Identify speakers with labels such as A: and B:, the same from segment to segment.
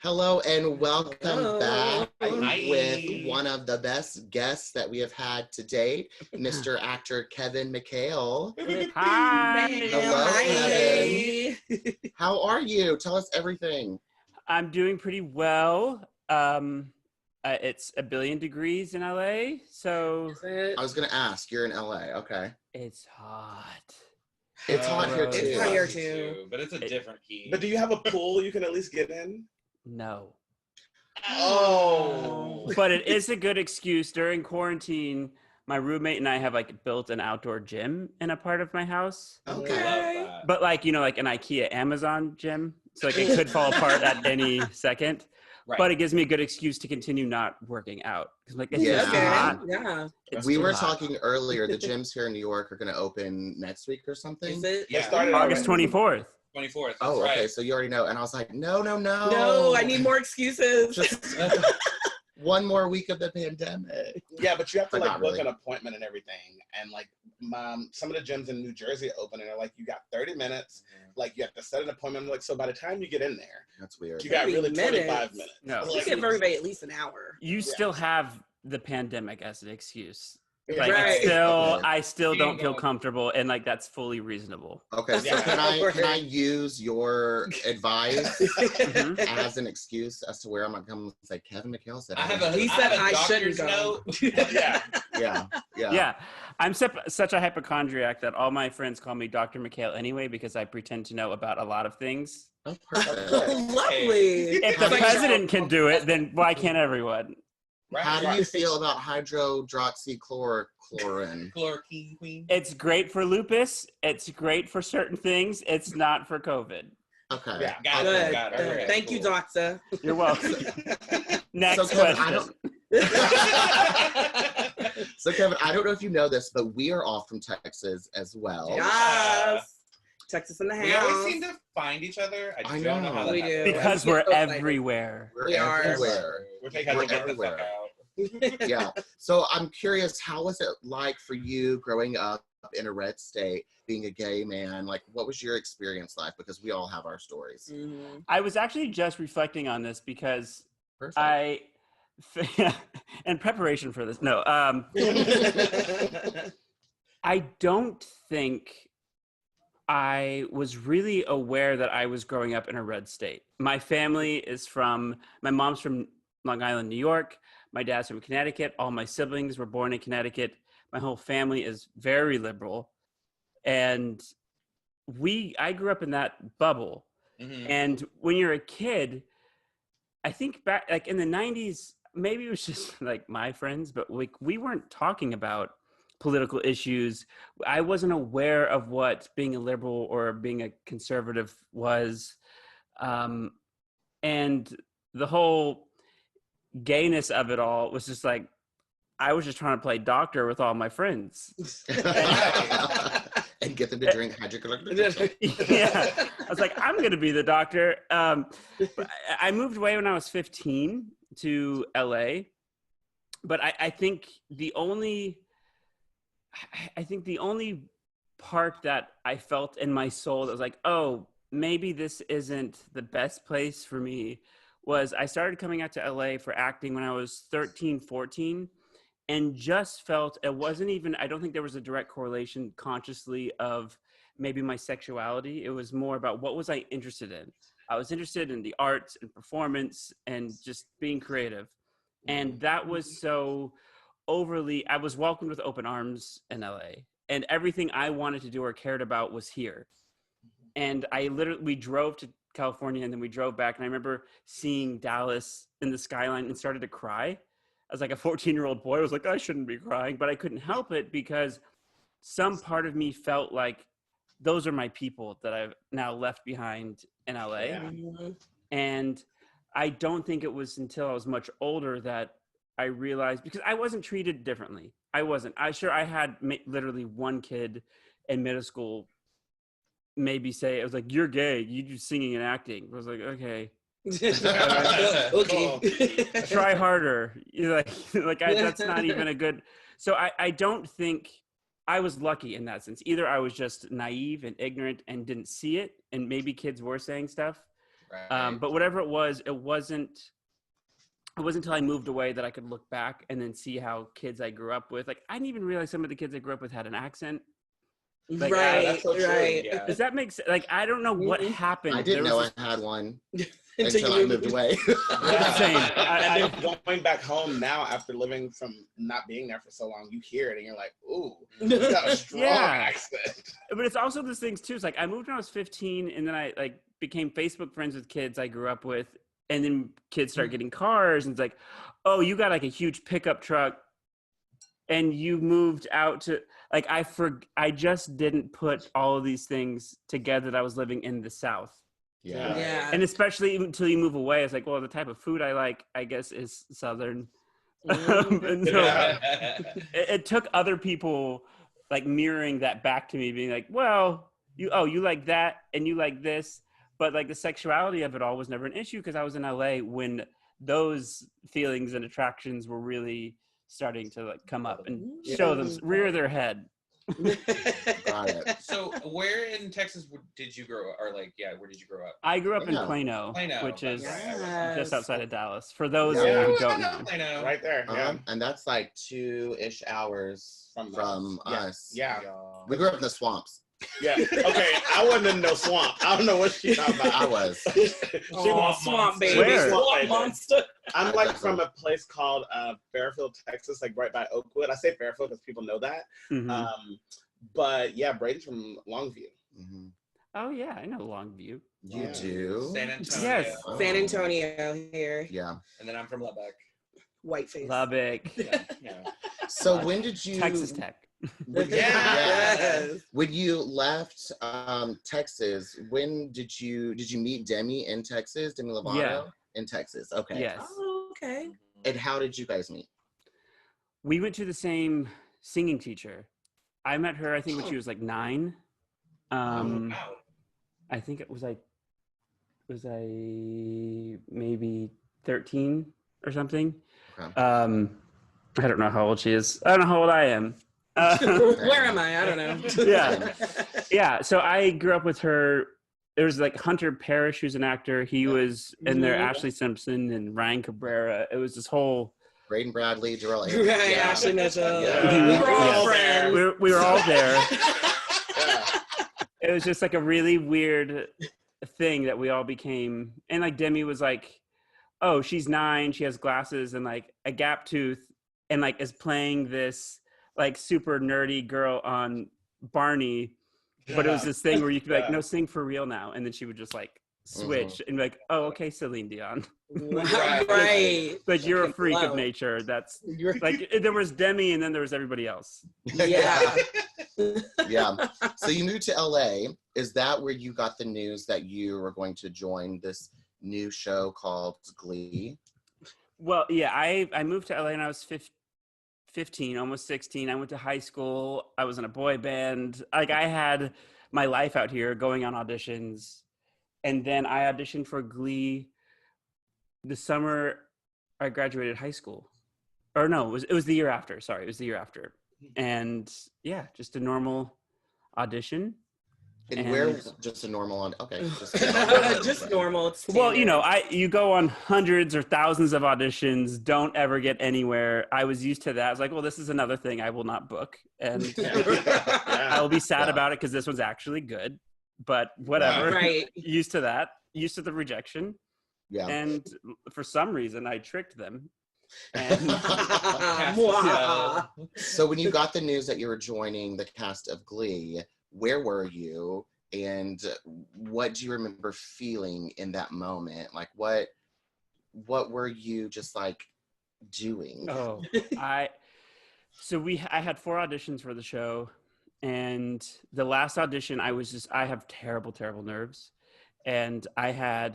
A: Hello and welcome
B: Hello.
A: back
B: Hi.
A: with one of the best guests that we have had to date, Mr. Actor Kevin McHale.
C: Hi.
A: Hello,
B: Hi.
A: Kevin. How are you? Tell us everything.
C: I'm doing pretty well. It's 1 billion degrees in LA, so
A: I was going to ask, you're in LA, okay.
C: it's hot.
A: It's hot here
B: It's
A: too.
B: hot here too.
D: But it's a different heat.
E: But do you have a pool you can at least get in?
C: No.
E: Oh.
C: But it is a good excuse. During quarantine, my roommate and I have built an outdoor gym in a part of my house.
A: Okay.
C: But like an IKEA Amazon gym. So it could fall apart at any second.
D: Right.
C: But it gives me a good excuse to continue not working out. Because it's
A: Yeah.
C: just hot.
B: Yeah.
C: It's
A: We
C: too
A: were
C: hot.
A: talking earlier, the gyms here in New York are going to open next week or something.
B: Is it?
D: Yeah.
E: Started
C: August 24th.
D: 24th.
A: Oh,
D: that's
A: okay,
D: right.
A: so you already know. And I was like, no.
B: No, I need more excuses.
A: Just one more week of the pandemic.
E: Yeah, but you have to
A: But not
E: book
A: really.
E: an appointment and everything. And some of the gyms in New Jersey open and they're like, you got 30 minutes. Like you have to set an appointment. I'm like, so by the time you get in there,
A: That's weird.
E: you got
B: 30
E: really 25
B: minutes.
E: minutes.
C: No.
B: You give everybody at least an hour.
C: You still have the pandemic as an excuse.
E: Yeah.
C: Like
B: Right.
C: it's still,
A: Okay.
C: I still
D: You
C: don't
D: ain't
C: feel
D: going.
C: comfortable, and that's fully reasonable.
A: Okay, so
E: Yeah.
A: can I use your advice
C: Mhm.
A: as an excuse as to where I'm gonna come and say Kevin McHale said
D: I have a,
B: He
D: I
B: said
D: have a
B: I
D: doctor's
B: shouldn't go.
D: note.
E: Yeah.
A: yeah.
C: Yeah, I'm such a hypochondriac that all my friends call me Dr. McHale anyway because I pretend to know about a lot of things.
A: Oh, perfect.
B: Lovely.
C: If the
B: Like-
C: president can do it, then why can't everyone?
D: Right.
A: How do you feel about hydroxychloroquine?
D: Chloroquine queen.
C: It's great for lupus. It's great for certain things. It's not for COVID.
A: Okay.
E: Yeah.
D: Got
B: Good.
D: it. Got it.
B: Good.
D: Okay,
B: Thank you,
D: cool.
B: doctor.
C: You're welcome. Next
A: So Kevin,
C: question.
A: So Kevin, I don't know if you know this, but we are off from Texas as well.
B: Yes. Texas in the
D: We always
B: house.
D: seem to find each other. I
A: I
D: don't know
A: know.
D: how that
B: We
D: happens.
B: do.
C: Because
B: We
C: we're
B: get so excited.
C: everywhere.
A: We're
B: We are.
A: everywhere.
D: We're taking
A: We're
D: to get
A: everywhere.
D: the fuck out.
A: Yeah. So I'm curious, how was it like for you growing up in a red state, being a gay man? Like, what was your experience like? Because we all have our stories.
B: Mhm.
C: I was actually just reflecting on this because
A: Perfect.
C: in preparation for this, no, I don't think I was really aware that I was growing up in a red state. My mom's from Long Island, New York. My dad's from Connecticut. All my siblings were born in Connecticut. My whole family is very liberal. And I grew up in that bubble.
D: Mhm.
C: And when you're a kid, I think back in the 90s, maybe it was just my friends, but we weren't talking about political issues. I wasn't aware of what being a liberal or being a conservative was. And the whole gayness of it all was just I was just trying to play doctor with all my friends.
A: And get them to drink hydroxychloroquine.
C: Yeah, I was like, I'm going to be the doctor. But I moved away when I was 15 to LA. But I think the only part that I felt in my soul that was like, oh, maybe this isn't the best place for me was I started coming out to LA for acting when I was 13, 14, and just felt it wasn't even, I don't think there was a direct correlation consciously of maybe my sexuality. It was more about what was I interested in. I was interested in the arts and performance and just being creative. And that was so overly, I was welcomed with open arms in LA. And everything I wanted to do or cared about was here. And we drove to California and then we drove back. And I remember seeing Dallas in the skyline and started to cry. As a 14-year-old boy, I was like, I shouldn't be crying. But I couldn't help it because some part of me felt like those are my people that I've now left behind in LA.
D: Yeah.
B: Mhm.
C: And I don't think it was until I was much older that I realized, because I wasn't treated differently. I wasn't. I had literally one kid in middle school maybe say, it was like, you're gay, you do singing and acting. I was like, okay,
B: Okay.
C: try harder. That's not even a good. So I don't think I was lucky in that sense. Either I was just naive and ignorant and didn't see it, and maybe kids were saying stuff,
D: Right.
C: But whatever it wasn't until I moved away that I could look back and then see how kids I grew up with, like, I didn't even realize some of the kids I grew up with had an accent. Like,
B: right,
E: that's so true.
B: right.
D: Yeah.
C: Does that make sense? Like, I don't know what happened.
A: I didn't
C: There
A: know
C: was
A: I had one
B: Until
A: until I
B: you
A: moved away.
E: Yeah.
C: Same.
E: And then going back home now after living from not being there for so long, you hear it and you're like, ooh, you got a strong
C: Yeah.
E: accent.
C: But it's also those things too. It's like I moved when I was 15, and then I like became Facebook friends with kids I grew up with, and then kids start getting cars, and it's like, oh, you got like a huge pickup truck, and you moved out to like I just didn't put all of these things together that I was living in the South.
A: Yeah.
B: Yeah.
C: And especially until you move away, it's like, well, the type of food I like, I guess, is Southern. And so it took other people like mirroring that back to me, being like, well, you like that and you like this, but like the sexuality of it all was never an issue because I was in LA when those feelings and attractions were really starting to like come up and show them, rear their head.
A: Got it.
D: So where in Texas did you grow up? Or like, yeah, where did you grow up?
C: I grew up in
A: Plano.
C: Plano, which is
B: Yes.
C: just outside of Dallas. For those
A: Yeah.
C: who don't know.
D: I know.
E: Right there. Yeah.
A: And that's like 2-ish hours from
E: Yeah.
A: us.
E: Yeah.
A: We grew up in the swamps.
E: Yeah. Okay. I wasn't in no swamp. I don't know what she's talking about.
A: I was.
B: Oh, swamp baby.
C: Where?
B: Swamp monster.
E: I'm like from a place called Fairfield, Texas, like right by Oakwood. I say Fairfield because people know that.
C: Mhm.
E: But yeah, Braden's from Longview.
A: Mm-hmm.
C: Oh yeah, I know Longview.
A: You
E: Yeah.
A: do?
D: San Antonio.
C: Yes.
B: San Antonio here.
A: Yeah.
D: And then I'm from Lubbock.
B: Whiteface.
C: Lubbock,
E: Yeah.
A: So when did you
C: Texas Tech.
B: Yes.
A: When you left Texas, when did you meet Demi in Texas? Demi Lovato
C: Yeah.
A: in Texas. Okay.
C: Yes.
B: Oh, okay.
A: And how did you guys meet?
C: We went to the same singing teacher. I met her, I think, when she was like 9.
D: Wow.
C: I think it was I maybe 13 or something.
A: Okay.
C: I don't know how old she is. I don't know how old I am.
B: Where am I? I don't know.
C: Yeah. Yeah. So I grew up with her. There was like Hunter Parrish, who's an actor. He was in there,
B: Mhm.
C: Ashley Simpson and Ryan Cabrera. It was this whole.
A: Braden Bradley, Darrell
B: Right,
A: Yeah.
B: Ashley Mitchell.
A: Yeah.
B: We were all
C: Yeah.
B: friends.
C: We were all there.
E: Yeah.
C: It was just like a really weird thing that we all became. And like Demi was like, oh, she's 9, she has glasses and like a gap tooth, and like is playing this like super nerdy girl on Barney. But it was this thing where you could be like, no, sing for real now. And then she would just like switch and be like, oh, okay, Celine Dion.
B: Right.
C: Like, you're a freak of
B: Wow.
C: nature. That's like, there was Demi and then there was everybody else.
B: Yeah.
A: Yeah. So you moved to LA. Is that where you got the news that you were going to join this new show called Glee?
C: Well, yeah, I moved to LA when I was 15, almost 16. I went to high school. I was in a boy band. Like, I had my life out here going on auditions. And then I auditioned for Glee the summer I graduated high school. Or no, it was the year after. Sorry, it was the year after. And yeah, just a normal audition.
A: And where just a normal on? Okay.
B: Just normal. It's
C: Well, you know,
B: standard.
C: you go on hundreds or thousands of auditions, don't ever get anywhere. I was used to that. I was like, well, this is another thing I will not book. And I will be sad about it because this one's actually good. But whatever.
B: Right.
C: Used to that. Used to the rejection.
A: Yeah.
C: And for some reason, I tricked them. And
B: Wow.
A: So when you got the news that you were joining the cast of Glee, where were you? And what do you remember feeling in that moment? Like, what were you just like doing?
C: Oh, I had 4 auditions for the show, and the last audition I have terrible nerves, and I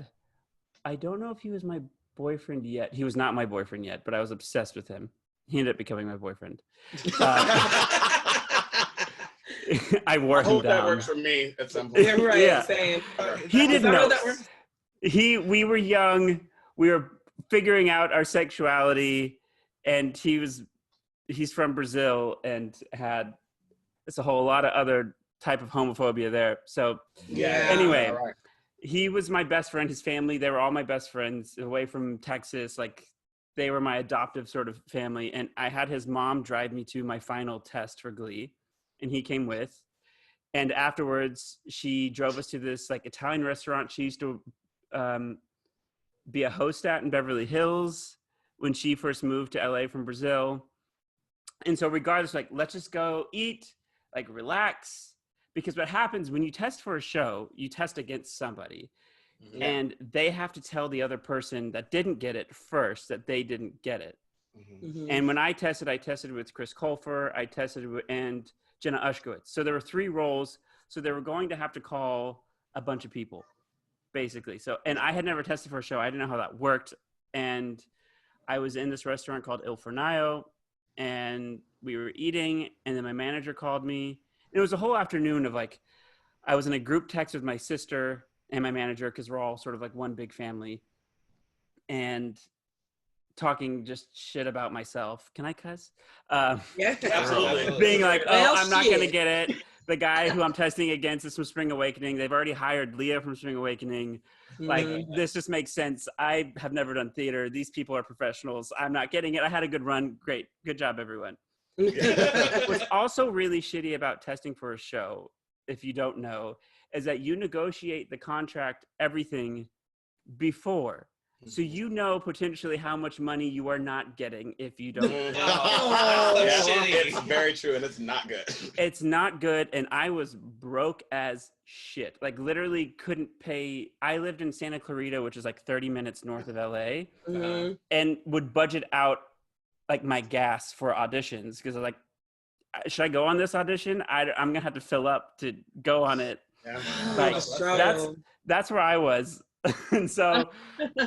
C: don't know if he was my boyfriend yet. He was not my boyfriend yet, but I was obsessed with him. He ended up becoming my boyfriend. I wore him
E: hope
C: down.
E: that works for me at some point.
B: Yeah, right.
C: Yeah.
B: Same.
C: He didn't know.
B: That works?
C: We were young. We were figuring out our sexuality, and he's from Brazil and it's a whole lot of other type of homophobia there. So
B: Yeah.
C: anyway,
E: All right.
C: he was my best friend. His family, they were all my best friends away from Texas. Like, they were my adoptive sort of family. And I had his mom drive me to my final test for Glee, and he came with. And afterwards, she drove us to this like Italian restaurant she used to be a host at in Beverly Hills when she first moved to LA from Brazil. And so regardless, like, let's just go eat, like, relax. Because what happens when you test for a show, you test against somebody.
E: Yeah.
C: And they have to tell the other person that didn't get it first that they didn't get it.
E: Mhm.
C: And when I tested with Chris Colfer, I tested with, and Jenna Ushkowitz. So there were 3 roles. So they were going to have to call a bunch of people, basically. So, and I had never tested for a show. I didn't know how that worked. And I was in this restaurant called Il Fornaio, and we were eating, and then my manager called me. It was a whole afternoon of like, I was in a group text with my sister and my manager, because we're all sort of like one big family, and talking just shit about myself. Can I cuss?
B: Yeah,
D: Absolutely.
C: Being like, oh,
B: Well,
C: I'm not going to
B: shit.
C: get it. The guy who I'm testing against is from Spring Awakening. They've already hired Leah from Spring Awakening. Like, this just makes sense. I have never done theater. These people are professionals. I'm not getting it. I had a good run. Great. Good job, everyone. What's also really shitty about testing for a show, if you don't know, is that you negotiate the contract, everything before. So you know potentially how much money you are not getting if you don't.
D: Oh,
E: Yeah,
D: shitty.
E: it's very true, and it's not good.
C: It's not good. And I was broke as shit. Like, literally couldn't pay. I lived in Santa Clarita, which is like 30 minutes north of LA, and would budget out like my gas for auditions, because I was like, should I go on this audition? I'm gonna have to fill up to go on it.
E: Yeah.
C: Like,
B: Struggle.
C: that's where I was. And so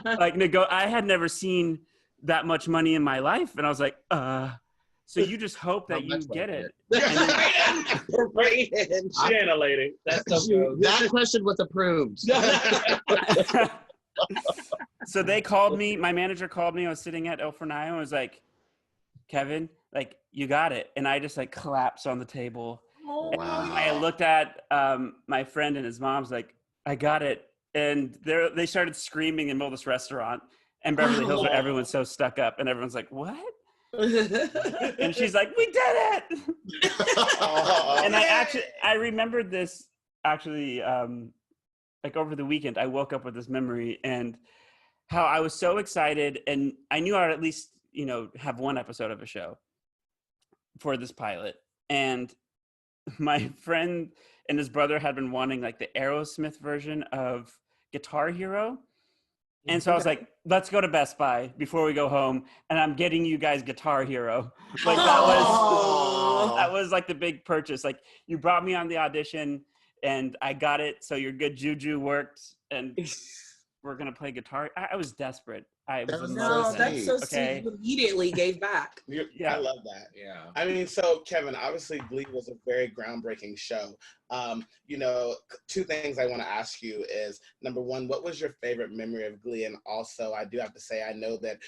C: like, I had never seen that much money in my life, and I was like, so you just hope that
A: How
C: you
A: much
C: get
A: was
C: it.
B: Rated.
F: She ain't a lady.
D: That's so good.
A: That question was approved.
C: So they called me, my manager called me, I was sitting at El Fornaio, and was like, Kevin, like, you got it. And I just like collapsed on the table.
A: Wow.
C: I looked at my friend and his mom's like, I got it. And they started screaming in the middle of this restaurant in Beverly Hills, where everyone's so stuck up, and everyone's like, what? And she's like, we did it. And I remembered this actually, like, over the weekend. I woke up with this memory, and how I was so excited, and I knew I'd at least, have one episode of a show for this pilot. And my friend and his brother had been wanting like the Aerosmith version of Guitar Hero. And so I was like, let's go to Best Buy before we go home, and I'm getting you guys Guitar Hero. Like, that was like the big purchase. Like, you brought me on the audition and I got it. So your good juju worked, and we're going to play guitar. I was desperate.
A: That was
B: No,
A: so
B: that's so
A: sweet.
C: Okay.
B: sweet. You immediately gave back.
C: Yeah.
E: I love that.
D: Yeah.
E: I mean, so Kevin, obviously Glee was a very groundbreaking show. 2 things I want to ask you is, number one, what was your favorite memory of Glee? And also, I do have to say, I know that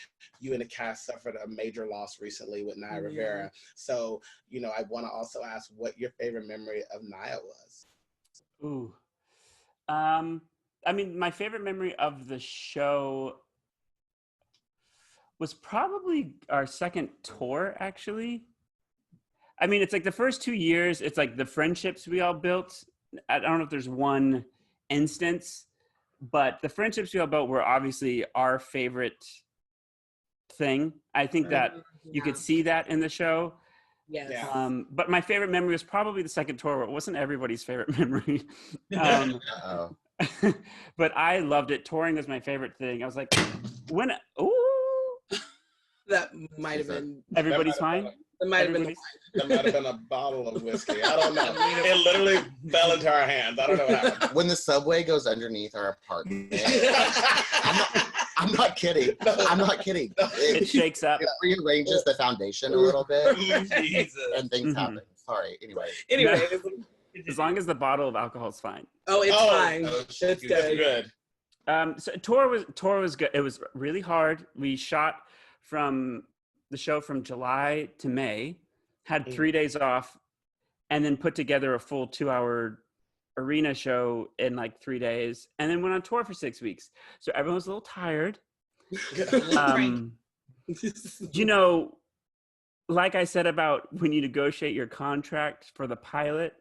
E: you and the cast suffered a major loss recently with Naya Rivera. So, I want to also ask what your favorite memory of Naya was.
C: Ooh. I mean, my favorite memory of the show was probably our second tour, actually. I mean, it's like the first 2 years, it's like the friendships we all built. I don't know if there's one instance, but the friendships we all built were obviously our favorite thing. I think that you could see that in the show.
B: Yes.
E: Yeah.
C: But my favorite memory was probably the second tour. It wasn't everybody's favorite memory.
A: Uh-oh.
C: But I loved it. Touring was my favorite thing. I was like,
B: That might have been.
C: everybody's fine?
B: That might have been.
C: Everybody's-
E: That might have been a bottle of whiskey. I don't know. It literally fell into our hands. I don't know what happened.
A: When the subway goes underneath our apartment, I'm not kidding. I'm not kidding.
C: It shakes up.
A: It rearranges the foundation a little bit,
D: Jesus.
A: and things
C: Mhm.
A: happen. Sorry. Anyway.
B: Anyway.
C: As long as the bottle of alcohol is fine.
B: Oh, it's fine.
D: It's
B: It's
D: good.
B: good.
E: Good.
C: So tour was good. It was really hard. We shot from the show from July to May, had 3 days off, and then put together a full 2 hour arena show in like 3 days, and then went on tour for 6 weeks. So everyone was a little tired. You know, like I said about when you negotiate your contract for the pilot,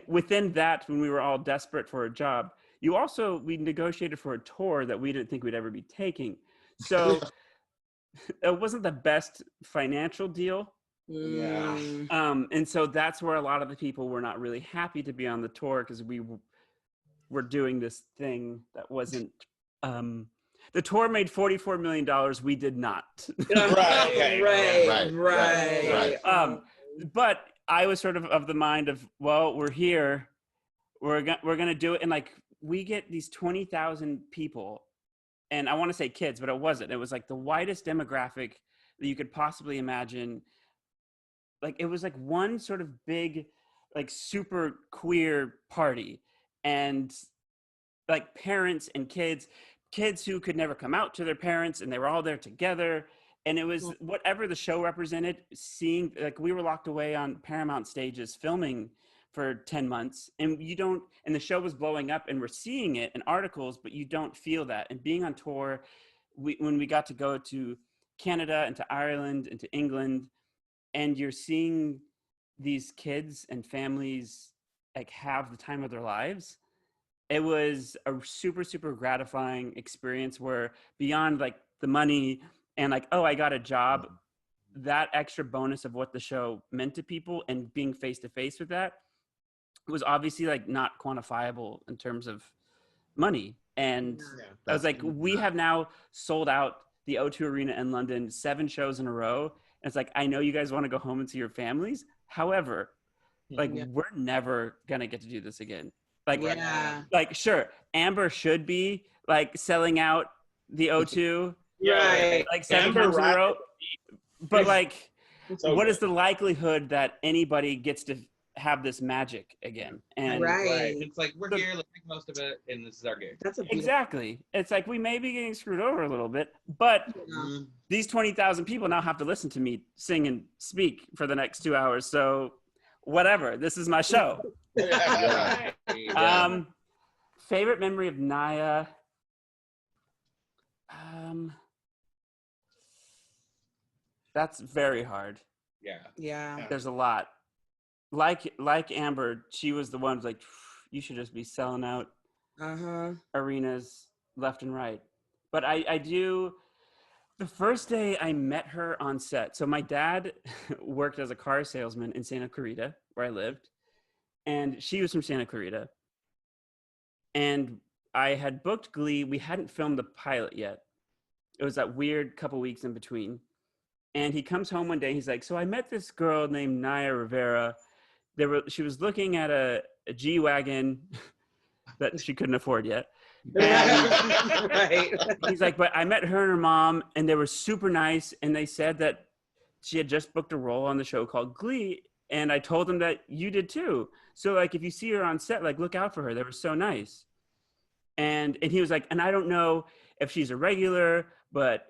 C: within that, when we were all desperate for a job, we negotiated for a tour that we didn't think we'd ever be taking. So it wasn't the best financial deal.
E: Yeah.
C: And so that's where a lot of the people were not really happy to be on the tour, because we were doing this thing that wasn't, the tour made $44 million. We did not.
B: Right.
C: But I was sort of the mind of, well, we're here, we're going to do it. And like, we get these 20,000 people, and I want to say kids, but it wasn't. It was like the widest demographic that you could possibly imagine. Like, it was like one sort of big, like super queer party, and like parents and kids who could never come out to their parents, and they were all there together. And it was whatever the show represented, seeing, like, we were locked away on Paramount stages filming for 10 months, and and the show was blowing up, and we're seeing it in articles, but you don't feel that. And being on tour, when we got to go to Canada and to Ireland and to England, and you're seeing these kids and families like have the time of their lives, it was a super, super gratifying experience, where beyond like the money and like, oh, I got a job, that extra bonus of what the show meant to people and being face to face with that was obviously like not quantifiable in terms of money. And I was like, we have now sold out the O2 Arena in London 7 shows in a row. And it's like, I know you guys want to go home and see your families. However, like, we're never going to get to do this again. Like, like, sure, Amber should be like selling out the O2, like 7 times in a row. But like, what is the likelihood that anybody gets to have this magic again? And
D: it's like, we're here, let's make most of it, and this is our gig.
C: Exactly. It's like, we may be getting screwed over a little bit, but these 20,000 people now have to listen to me sing and speak for the next 2 hours. So whatever, this is my show. Favorite memory of Naya. That's very hard.
B: Yeah.
C: There's a lot. Like Amber, she was the one who's like, you should just be selling out arenas left and right. But I do, the first day I met her on set. So my dad worked as a car salesman in Santa Clarita, where I lived, and she was from Santa Clarita. And I had booked Glee. We hadn't filmed the pilot yet. It was that weird couple weeks in between. And he comes home one day, he's like, so I met this girl named Naya Rivera. She was looking at a G-Wagon that she couldn't afford yet. And he's like, but I met her and her mom, and they were super nice. And they said that she had just booked a role on the show called Glee. And I told them that you did too. So like, if you see her on set, like, look out for her. They were so nice. And he was like, and I don't know if she's a regular, but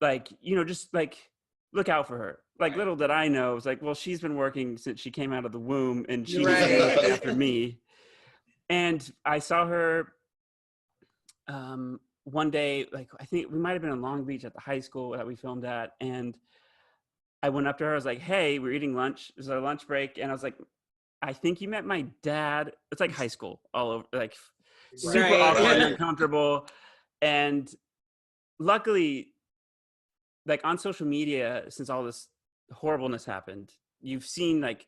C: like, you know, just like, look out for her. Like, little did I know, it's like, well, she's been working since she came out of the womb, and she's after me. And I saw her one day, like, I think we might have been in Long Beach at the high school that we filmed at. And I went up to her, I was like, hey, we're eating lunch. It was our lunch break. And I was like, I think you met my dad. It's like high school all over, like super awkward and uncomfortable. And luckily, like on social media, since all this horribleness happened, you've seen like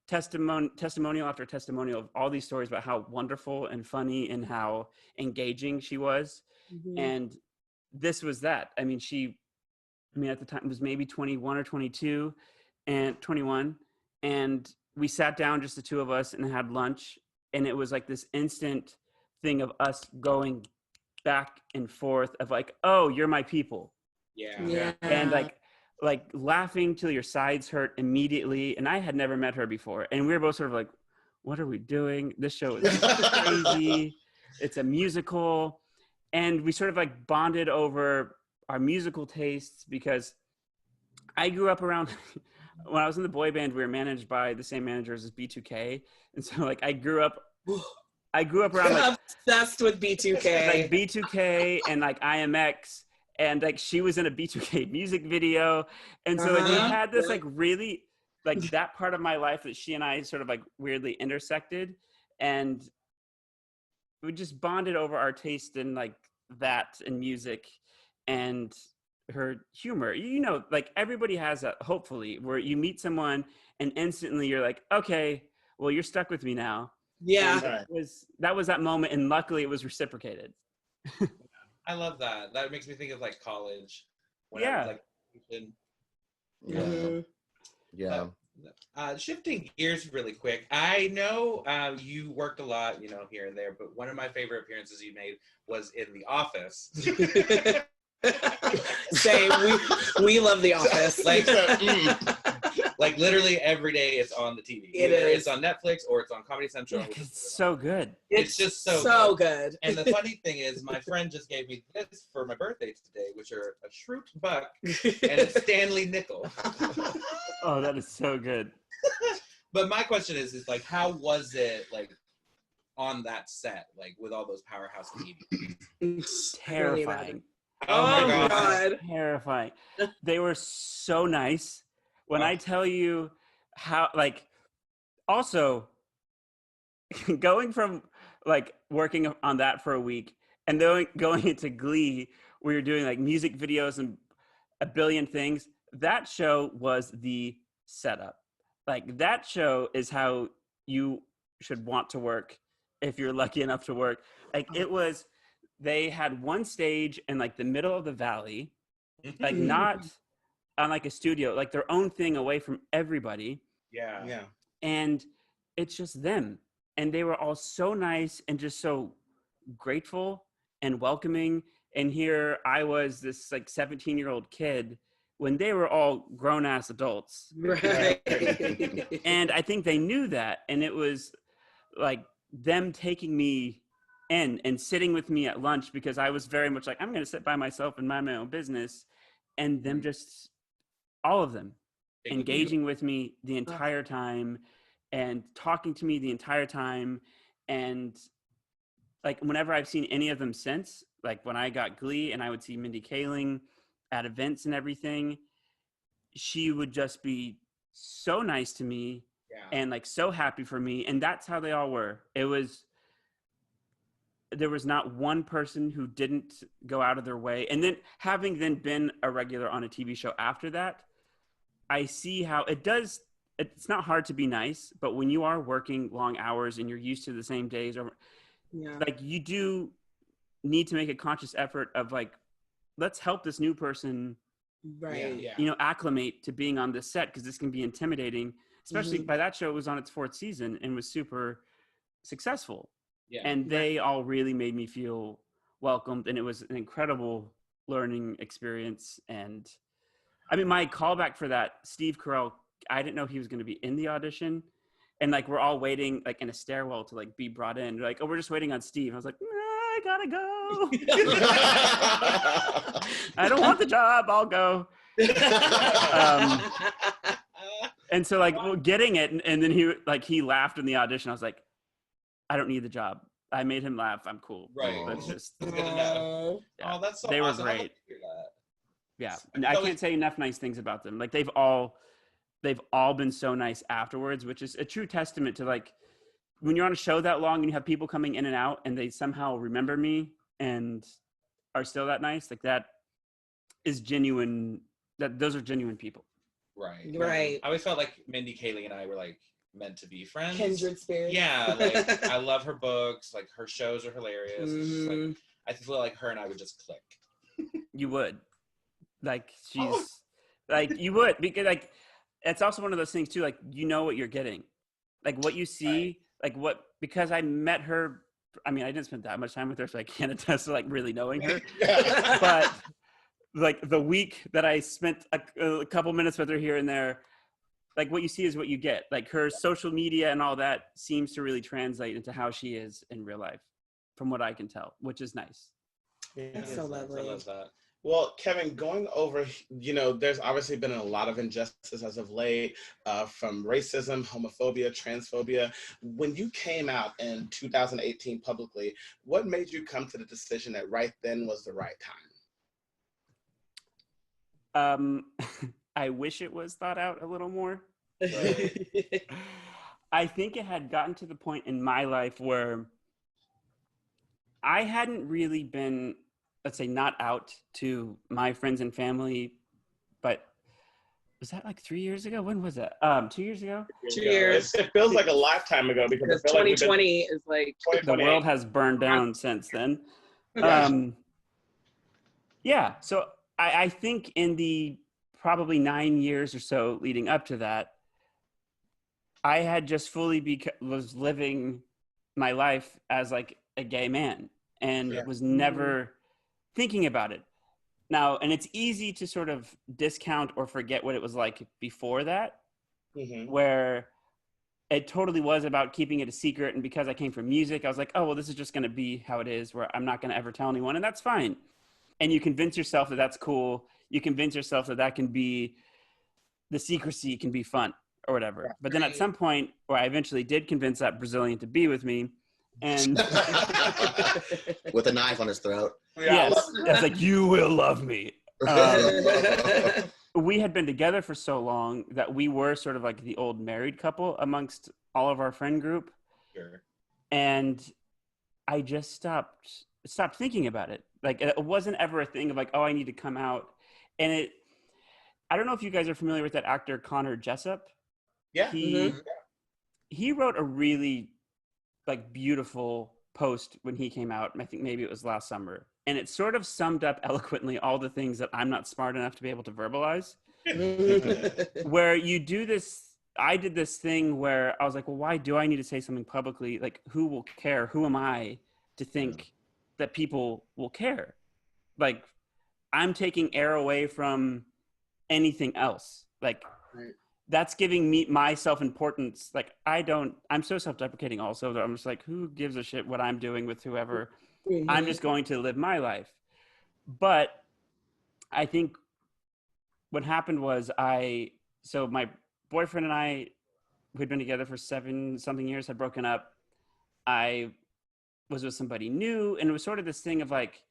C: testimonial after testimonial of all these stories about how wonderful and funny and how engaging she was. And this was that. I mean, at the time was maybe 21 or 22 and 21. And we sat down, just the two of us, and had lunch. And it was like this instant thing of us going back and forth of like, oh, you're my people. And like laughing till your sides hurt immediately. And I had never met her before. And we were both sort of like, what are we doing? This show is crazy. It's a musical. And we sort of like bonded over our musical tastes, because I grew up around when I was in the boy band, we were managed by the same managers as B2K, and so like I grew up around like
B: obsessed with B2K,
C: like B2K and like IMX, and like she was in a B2K music video, and so like we had this like really like that part of my life that she and I sort of like weirdly intersected, and we just bonded over our taste in like that and music and her humor. You know, like everybody has that, hopefully, where you meet someone and instantly you're like, okay, well, you're stuck with me now.
B: Yeah.
C: That was that moment, and luckily it was reciprocated.
D: I love that. That makes me think of like college. When
C: Yeah.
D: I was, like,
A: Yeah.
D: Shifting gears really quick. I know you worked a lot, you know, here and there, but one of my favorite appearances you made was in The Office.
B: Same. We love The Office.
D: Like literally every day it's on the TV.
B: Either
D: it's on Netflix or it's on Comedy Central.
C: It's so good.
D: It's just
B: so good.
D: And the funny thing is, my friend just gave me this for my birthday today, which are a Shroot Buck and a Stanley Nickel.
C: Oh, that is so good.
D: But my question is like, how was it like on that set, like with all those powerhouse comedians?
C: Terrifying.
D: Oh my God.
C: Terrifying. They were so nice. When I tell you how, like, also going from like working on that for a week and then going into Glee, where you're doing like music videos and a billion things, that show was the setup. Like that show is how you should want to work if you're lucky enough to work. Like it was, they had one stage in like the middle of the valley, like not on like a studio, like their own thing away from everybody.
D: Yeah.
C: And it's just them. And they were all so nice and just so grateful and welcoming. And here I was, this like 17-year-old kid, when they were all grown-ass adults.
B: Right.
C: And I think they knew that. And it was like them taking me in and sitting with me at lunch, because I was very much like, I'm going to sit by myself and mind my own business. And them just, all of them, engaging with me the entire time and talking to me the entire time. And like whenever I've seen any of them since, like when I got Glee and I would see Mindy Kaling at events and everything, she would just be so nice to me and like so happy for me. And that's how they all were. There was not one person who didn't go out of their way. And then having then been a regular on a TV show after that, I see how it's not hard to be nice, but when you are working long hours and you're used to the same days, or like you do need to make a conscious effort of like, let's help this new person, you know, acclimate to being on this set, because this can be intimidating, especially by that show. It was on its 4th season and was super successful. And they all really made me feel welcomed, and it was an incredible learning experience. And I mean, my callback for that, Steve Carell, I didn't know he was going to be in the audition. And like, we're all waiting like in a stairwell to like be brought in. They're like, oh, we're just waiting on Steve. I was like, I gotta go. I don't want the job. I'll go. And so like getting it. And then he laughed in the audition. I was like, I don't need the job. I made him laugh. I'm cool.
D: Right.
C: That's just
D: good to know.
C: Yeah.
D: Oh, that's so
C: they
D: awesome.
C: were great. Yeah. And I can't say enough nice things about them. Like they've all been so nice afterwards, which is a true testament to like, when you're on a show that long and you have people coming in and out and they somehow remember me and are still that nice, like that is genuine. Those are genuine people.
B: Right.
D: I always felt like Mindy Kaling and I were like meant to be friends.
B: Kindred spirits.
D: Yeah, like I love her books. Like her shows are hilarious. It's just, like, I feel like her and I would just click.
C: You would. Like she's like you would, because like it's also one of those things too. Like you know what you're getting, like what you see, like what, because I met her. I mean, I didn't spend that much time with her, so I can't attest to like really knowing her. But like the week that I spent a couple minutes with her here and there, like what you see is what you get. Like her social media and all that seems to really translate into how she is in real life, from what I can tell, which is nice.
B: That's so lovely.
D: I love that.
E: Well, Kevin, going over, there's obviously been a lot of injustice as of late, from racism, homophobia, transphobia. When you came out in 2018 publicly, what made you come to the decision that right then was the right time?
C: I wish it was thought out a little more.
E: Right.
C: I think it had gotten to the point in my life where I hadn't really been, let's say, not out to my friends and family, but was that like 3 years ago? When was that? 2 years ago?
B: 2 years.
E: It feels like a lifetime ago because
B: 2020 is like
C: the world has burned down since then. Yeah. So I think in the probably 9 years or so leading up to that, I had just fully was living my life as like a gay man and was never thinking about it. Now, and it's easy to sort of discount or forget what it was like before that, where it totally was about keeping it a secret. And because I came from music, I was like, oh, well, this is just going to be how it is, where I'm not going to ever tell anyone. And that's fine. And you convince yourself that that's cool. You convince yourself that that can be, the secrecy can be fun or whatever. But then at some point where I eventually did convince that Brazilian to be with me, and
A: with a knife on his throat.
C: Yes, it's like, you will love me. We had been together for so long that we were sort of like the old married couple amongst all of our friend group.
D: Sure.
C: And I just stopped thinking about it. Like, it wasn't ever a thing of like, oh, I need to come out. And I don't know if you guys are familiar with that actor Connor Jessup.
E: Yeah.
C: He wrote a really like beautiful post when he came out, and I think maybe it was last summer, and it sort of summed up eloquently all the things that I'm not smart enough to be able to verbalize. Where you do this, I did this thing where I was like, well, why do I need to say something publicly? Like, who will care? Who am I to think that people will care? Like, I'm taking air away from anything else. Like, that's giving me my self-importance. Like, I'm so self-deprecating also that I'm just like, who gives a shit what I'm doing with whoever? I'm just going to live my life. But I think what happened was so my boyfriend and I, who'd been together for 7-something years, had broken up. I was with somebody new, and it was sort of this thing of like,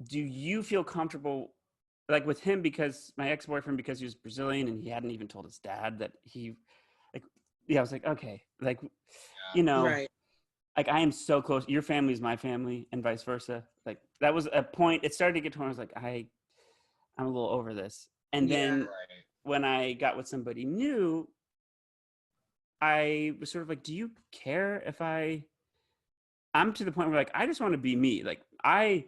C: do you feel comfortable like with him, because my ex-boyfriend, because he was Brazilian and he hadn't even told his dad that I was like, okay, like, right. Like, I am so close. Your family is my family and vice versa. Like, that was a point. It started to get to when I was like, I'm a little over this. And then when I got with somebody new, I was sort of like, do you care if I'm to the point where like, I just want to be me. Like, I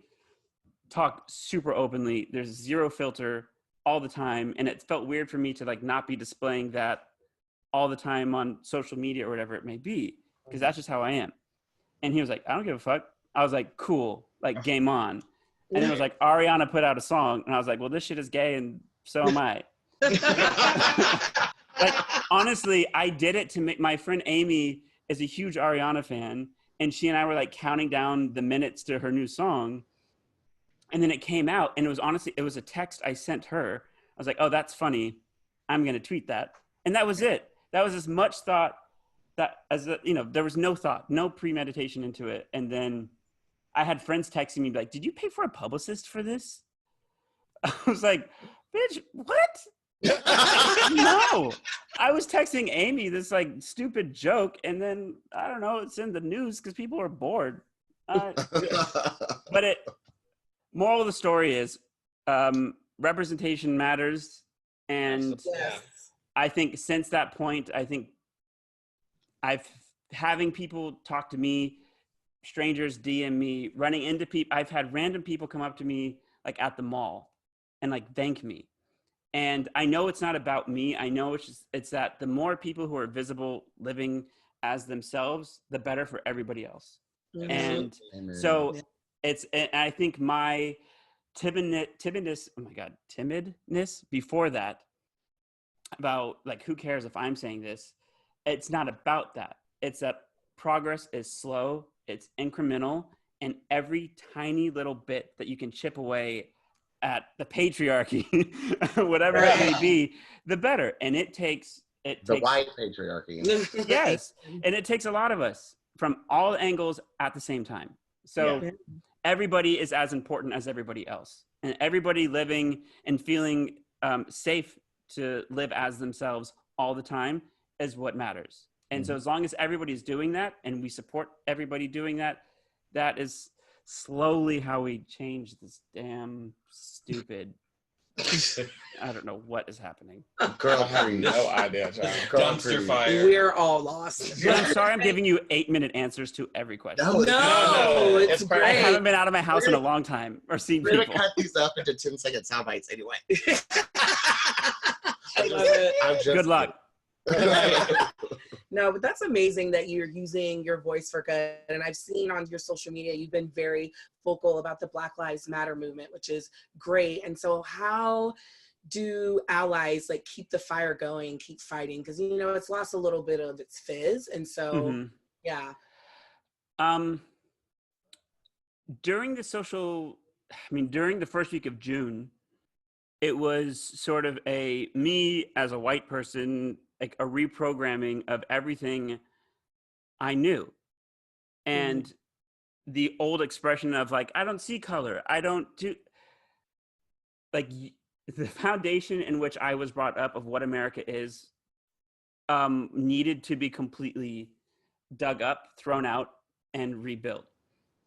C: talk super openly. There's zero filter all the time. And it felt weird for me to like not be displaying that all the time on social media or whatever it may be, because that's just how I am. And he was like, I don't give a fuck. I was like, cool, like, game on. And then it was like, Ariana put out a song, and I was like, well, this shit is gay, and so am I. Like, honestly, I did it to make, my friend Amy is a huge Ariana fan, and she and I were like counting down the minutes to her new song. And then it came out, and it was a text I sent her. I was like, oh, that's funny. I'm going to tweet that. And that was it. That was as much thought there was no thought, no premeditation into it. And then I had friends texting me like, did you pay for a publicist for this? I was like, bitch, what? No, I was texting Amy this like stupid joke. And then, I don't know, it's in the news because people are bored. But moral of the story is representation matters. And I think since that point, having people talk to me, strangers DM me, running into people. I've had random people come up to me like at the mall and like thank me. And I know it's not about me. I know it's that the more people who are visible living as themselves, the better for everybody else. Mm-hmm. And so and I think my timidness before that, about like, who cares if I'm saying this? It's not about that. It's that progress is slow, it's incremental, and every tiny little bit that you can chip away at the patriarchy, whatever it may be, the better. And it takes
A: white patriarchy.
C: yes, and it takes a lot of us from all angles at the same time. So everybody is as important as everybody else, and everybody living and feeling safe to live as themselves all the time is what matters. And so as long as everybody's doing that and we support everybody doing that, that is slowly how we change this damn stupid I don't know what is happening.
A: Girl,
E: I have no idea, John.
D: Dumpster fire.
B: We're all lost.
C: But I'm sorry I'm giving you 8-minute answers to every question.
B: No, it's great.
C: I haven't been out of my house in a long time or seen
A: We're
C: people.
A: gonna cut these up into 10-second sound bites anyway.
B: I love it.
C: Good luck.
B: No, but that's amazing that you're using your voice for good. And I've seen on your social media, you've been very vocal about the Black Lives Matter movement, which is great. And so how do allies like keep the fire going, keep fighting? Because, you know, it's lost a little bit of its fizz. And so, yeah.
C: During the first week of June, it was sort of me as a white person, like a reprogramming of everything I knew. And the old expression of like, I don't see color. I don't do, like, the foundation in which I was brought up of what America is needed to be completely dug up, thrown out, and rebuilt.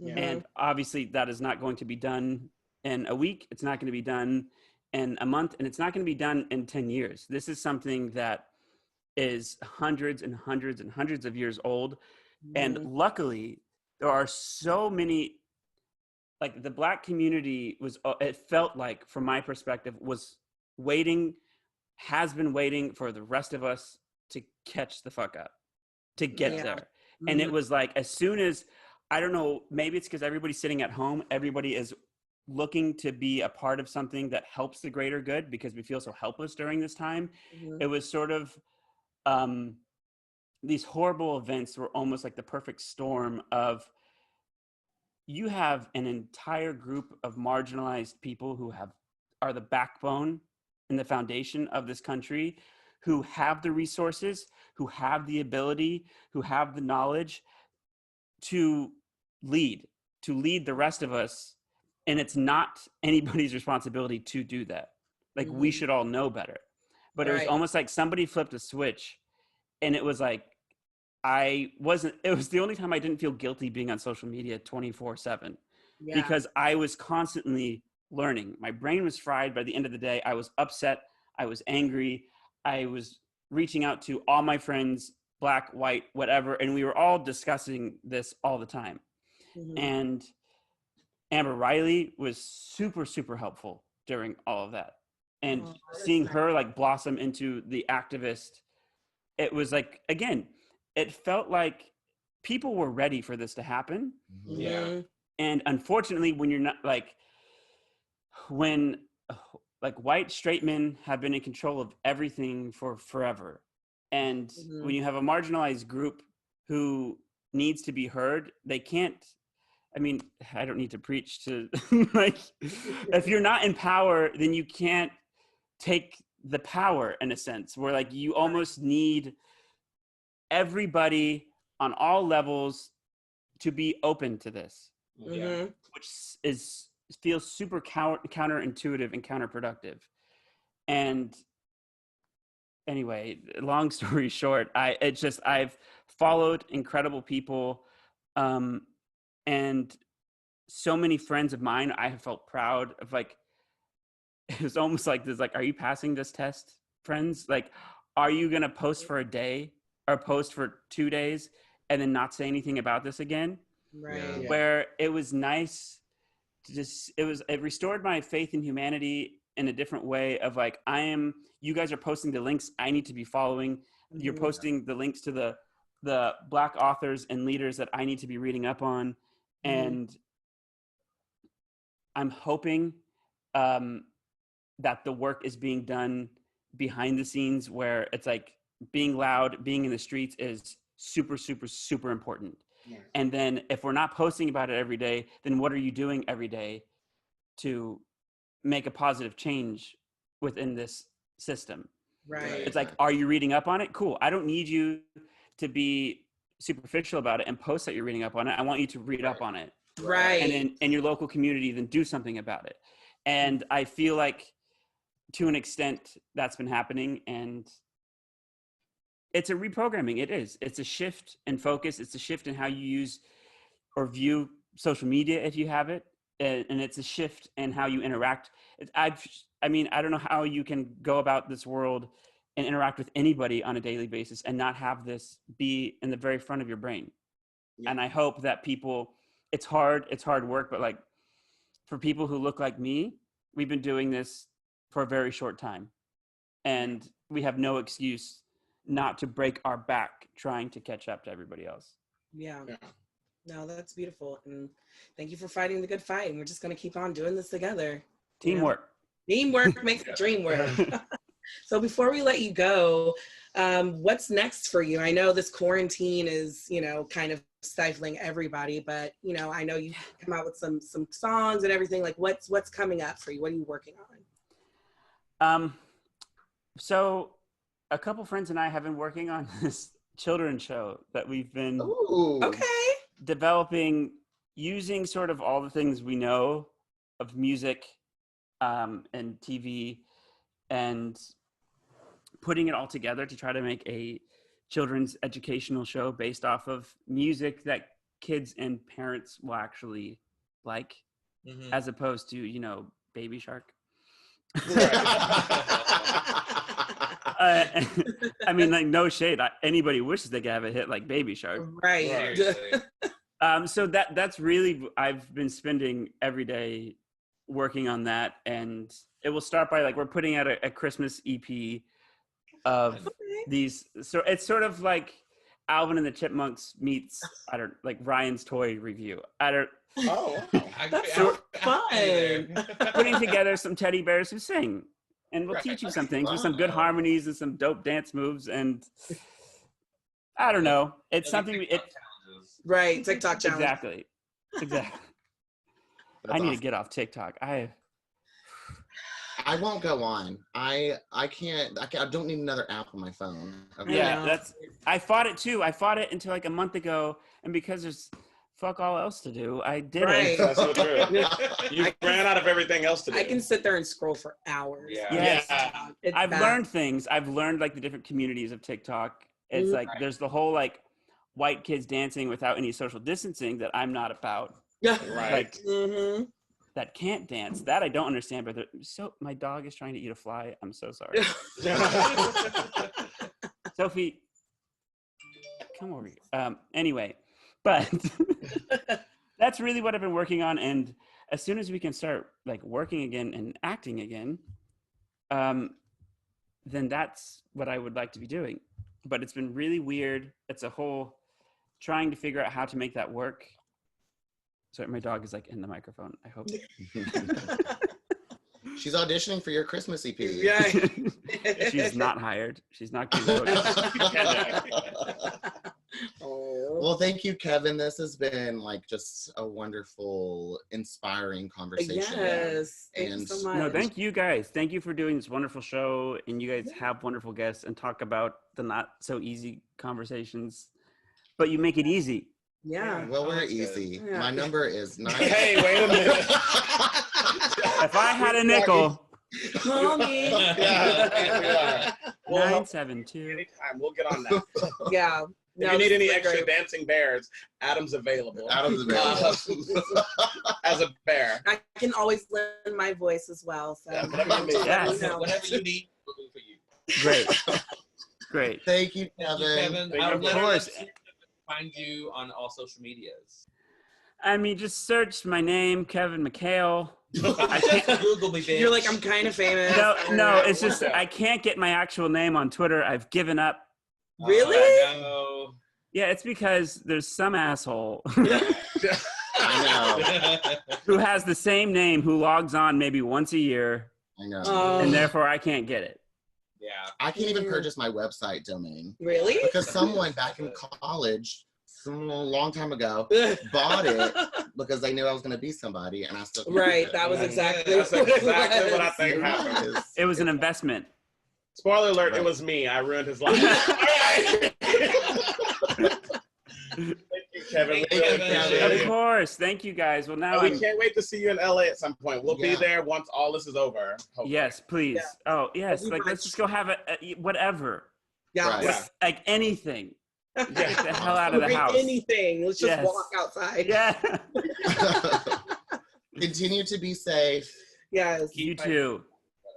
C: And obviously that is not going to be done in a week. It's not going to be done in a month, and it's not going to be done in 10 years. This is something that is hundreds and hundreds and hundreds of years old. And luckily there are so many, like the Black community it felt like, from my perspective, has been waiting for the rest of us to catch the fuck up, to get there. And it was like, as soon as, I don't know, maybe it's because everybody's sitting at home, everybody is looking to be a part of something that helps the greater good, because we feel so helpless during this time. It was sort of, these horrible events were almost like the perfect storm of, you have an entire group of marginalized people who are the backbone and the foundation of this country, who have the resources, who have the ability, who have the knowledge to lead the rest of us. And it's not anybody's responsibility to do that. Like, we should all know better. But it was almost like somebody flipped a switch, and it was like, it was the only time I didn't feel guilty being on social media 24/7, because I was constantly learning. My brain was fried by the end of the day. I was upset. I was angry. I was reaching out to all my friends, Black, white, whatever. And we were all discussing this all the time. And Amber Riley was super, super helpful during all of that. And seeing her like blossom into the activist, it was like, again, it felt like people were ready for this to happen. And unfortunately, when you're not when white straight men have been in control of everything for forever, and when you have a marginalized group who needs to be heard, they can't. I mean, I don't need to preach to like, if you're not in power, then you can't take the power, in a sense, where like you almost need everybody on all levels to be open to this, which feels super counterintuitive and counterproductive. And anyway, long story short, I've followed incredible people, and so many friends of mine, I have felt proud of. Like, it was almost like this, like, are you passing this test, friends? Like, are you going to post for a day or post for 2 days and then not say anything about this again? Where it was nice to just, it restored my faith in humanity in a different way of like, you guys are posting the links I need to be following. You're posting the links to the Black authors and leaders that I need to be reading up on. And I'm hoping that the work is being done behind the scenes, where it's like being loud, being in the streets is super, super, super important. And then if we're not posting about it every day, then what are you doing every day to make a positive change within this system.
B: Right.
C: It's like, are you reading up on it? Cool. I don't need you to be superficial about it and post that you're reading up on it. I want you to read up on it.
B: Right.
C: And then in your local community, then do something about it. And I feel like to an extent that's been happening, and it's a reprogramming. It is. It's a shift in focus. It's a shift in how you use or view social media if you have it. And it's a shift in how you interact. I don't know how you can go about this world and interact with anybody on a daily basis and not have this be in the very front of your brain. Yeah. And I hope that people, it's hard work, but like for people who look like me, we've been doing this for a very short time. And we have no excuse not to break our back trying to catch up to everybody else.
B: Yeah. No, that's beautiful. And thank you for fighting the good fight. And we're just going to keep on doing this together.
C: Teamwork.
B: Teamwork makes the dream work. So before we let you go, what's next for you? I know this quarantine is, kind of stifling everybody, but, I know you come out with some songs and everything. Like what's coming up for you? What are you working on?
C: So a couple friends and I have been working on this children's show that we've been developing using sort of all the things we know of music and TV and putting it all together to try to make a children's educational show based off of music that kids and parents will actually like, as opposed to, Baby Shark. I mean, like, no shade. Anybody wishes they could have a hit like Baby Shark.
B: Right.
C: So that's really, I've been spending every day working on that, and it will start by we're putting out a Christmas EP of these. So it's sort of like Alvin and the Chipmunks meets Ryan's Toy Review.
B: That's so fun.
C: Putting together some teddy bears who sing. And we'll teach you some things with some good harmonies and some dope dance moves. And I don't know. It's something.
B: Right. TikTok challenge.
C: Exactly. I need to get off TikTok. I
A: won't go on. I can't. I don't need another app on my phone. Okay.
C: Yeah, I fought it too. I fought it until a month ago. And because there's fuck all else to do, I did it.
E: That's so true. You ran out of everything else to do.
B: I can sit there and scroll for hours.
C: Yes. I've learned things. I've learned the different communities of TikTok. It's there's the whole white kids dancing without any social distancing that I'm not about.
B: Yeah.
E: Right.
C: That can't dance. That I don't understand. But so my dog is trying to eat a fly. I'm so sorry. Sophie, come over here. Anyway. But that's really what I've been working on. And as soon as we can start working again and acting again, then that's what I would like to be doing. But it's been really weird. It's a whole trying to figure out how to make that work. Sorry, my dog is in the microphone. I hope.
A: She's auditioning for your Christmas EP.
B: Yeah.
C: She's not hired. She's not good.
A: Well, thank you, Kevin. This has been just a wonderful, inspiring conversation.
B: Yes. Thank you so much.
C: No, thank you guys. Thank you for doing this wonderful show. And you guys have wonderful guests and talk about the not so easy conversations, but you make it easy.
B: Yeah.
A: Well, we're easy. Yeah. My number is 9.
E: Hey, wait a minute.
C: If I had a nickel.
B: Call me.
E: Yeah.
C: 972.
E: Anytime. We'll get on that.
B: Yeah.
E: If you need any extra dancing bears, Adam's available. As a bear.
B: I can always lend my voice as well. So
D: whatever you need, we'll do for you.
C: Great.
A: Thank you, Kevin.
D: Of course. Find you on all social medias.
C: I mean, just search my name, Kevin McHale.
D: Google me, bitch.
B: You're I'm kind of famous.
C: No, it's just I can't get my actual name on Twitter. I've given up.
B: Really?
D: No.
C: Yeah, it's because there's some asshole
A: I know.
C: who has the same name who logs on maybe once a year.
A: I know.
C: And therefore I can't get it.
D: Yeah.
A: I can't even purchase my website domain.
B: Really?
A: Because someone back in college a long time ago, bought it because they knew I was going to be somebody, and I still
B: Right, that was exactly
E: That's exactly what I think happened.
C: It was an investment.
E: Spoiler alert,
A: Right.
E: It was me. I ruined his life. Thank you, Kevin. We really appreciate
C: Of
E: it.
C: course. Thank you guys. Well, now
E: And we can't wait to see you in LA at some point. We'll be there once all this is over. Hopefully.
C: Yes, please.
B: Yeah.
C: Oh, yes.
B: We'll be
C: Like, let's just go have a whatever.
B: Yeah.
A: Right.
E: Yeah.
C: Like anything. Get the
E: Yeah.
C: hell out of the
B: Bring
C: house.
B: anything. Let's just
C: Yes.
B: walk outside.
C: Yeah.
A: Continue to be safe.
B: Yes.
C: You too.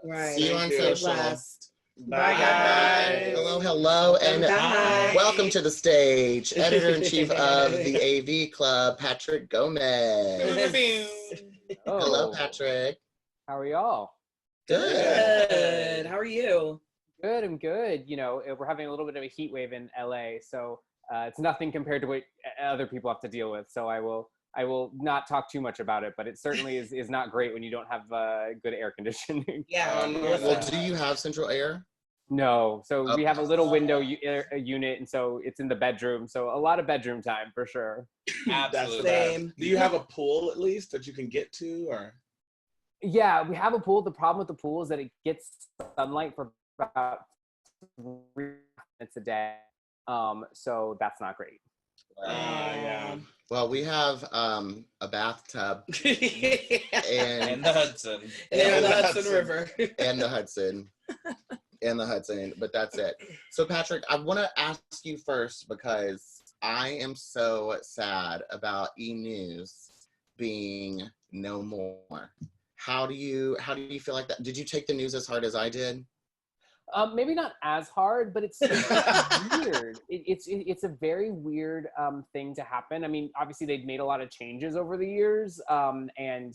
B: Right.
A: See you on
E: Thank you.
A: social.
B: Blessed.
E: Bye,
B: guys.
A: Hello, hello, and
B: Bye.
A: welcome to the stage, Editor-in-Chief of the AV Club, Patrick Gomez.
F: Oh,
A: Hello, Patrick.
F: how are y'all?
A: Good.
B: Good. How are you?
F: Good, I'm good. You know, we're having a little bit of a heat wave in LA, so it's nothing compared to what other people have to deal with. So I will not talk too much about it, but it certainly is not great when you don't have good air conditioning.
B: Yeah.
A: Well, do you have central air?
F: No, so
A: Oh.
F: we have a little window unit, and so it's in the bedroom. So a lot of bedroom time for sure.
E: That's the
D: Absolutely.
E: best.
B: Same.
E: Do you have a pool at least that you can get to, or?
F: Yeah, we have a pool. The problem with the pool is that it gets sunlight for about 3 minutes a day. So that's not great.
E: Yeah.
A: Well, we have a bathtub
D: And
A: and
D: the Hudson.
B: And the
E: the
B: Hudson
E: Hudson.
B: River.
A: and the Hudson. And the Hudson, but that's it. So, Patrick, I want to ask you first because I am so sad about e-news being no more. How do you feel like that? Did you take the news as hard as I did?
F: Maybe not as hard, but it's weird. It's a very weird thing to happen. I mean, obviously they'd made a lot of changes over the years, and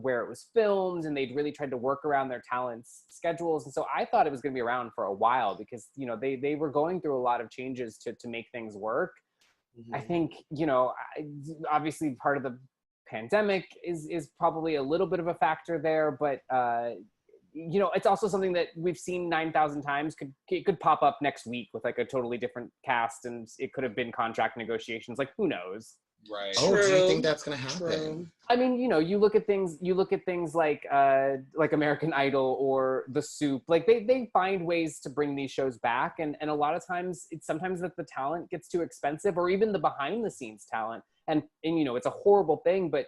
F: where it was filmed, and they'd really tried to work around their talents' schedules. And so I thought it was going to be around for a while because, you know, they were going through a lot of changes to make things work. I think, you know, obviously part of the pandemic is probably a little bit of a factor there, but you know, it's also something that we've seen 9,000 times. It could pop up next week with like a totally different cast, and it could have been contract negotiations. Like, who knows?
D: Right.
A: Oh, do you
B: True.
A: think that's going to happen?
B: True.
F: I mean, you know, you look at things like American Idol or The Soup. Like they find ways to bring these shows back, and a lot of times it's sometimes that the talent gets too expensive, or even the behind the scenes talent. And you know, it's a horrible thing, but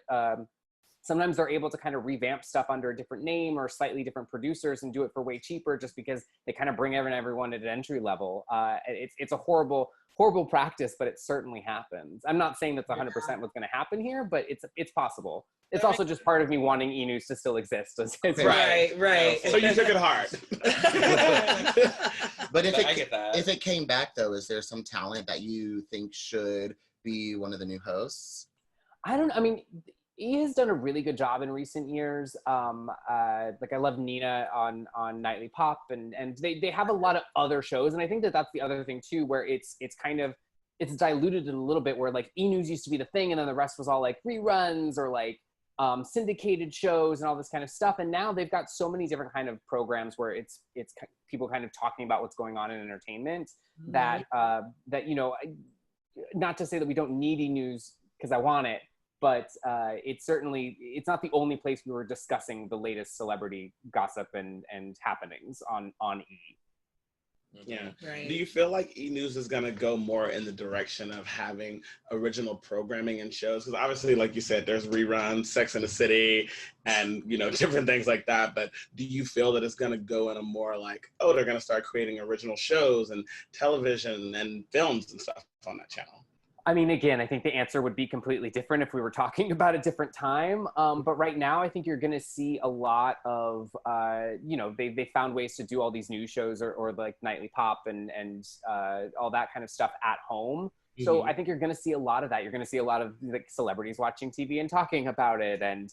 F: sometimes they're able to kind of revamp stuff under a different name or slightly different producers and do it for way cheaper, just because they kind of bring everyone at an entry level. It's a horrible practice, but it certainly happens. I'm not saying that's 100% what's going to happen here, but it's possible. It's also just part of me wanting e-news to still exist.
B: Right.
E: So you took it hard.
A: But if
D: I get that.
A: if it came back though, is there some talent that you think should be one of the new hosts?
F: I mean, he has done a really good job in recent years. Like I love Nina on Nightly Pop, and they have a lot of other shows, and I think that's the other thing too, where it's diluted a little bit, where like e-news used to be the thing, and then the rest was all like reruns or like syndicated shows and all this kind of stuff. And now they've got so many different kind of programs where it's people kind of talking about what's going on in entertainment that you know, not to say that we don't need e-news because I want it, but it's not the only place we were discussing the latest celebrity gossip and happenings on E.
E: Yeah.
B: Right.
E: Do you feel like e-news is going to go more in the direction of having original programming and shows? Because obviously, like you said, there's reruns, Sex and the City, and, you know, different things like that. But do you feel that it's going to go in a more like, oh, they're going to start creating original shows and television and films and stuff on that channel?
F: I mean, again, I think the answer would be completely different if we were talking about a different time. But right now, I think you're going to see a lot of, you know, they found ways to do all these news shows or like Nightly Pop and all that kind of stuff at home. So I think you're going to see a lot of that. You're going to see a lot of like celebrities watching TV and talking about it, and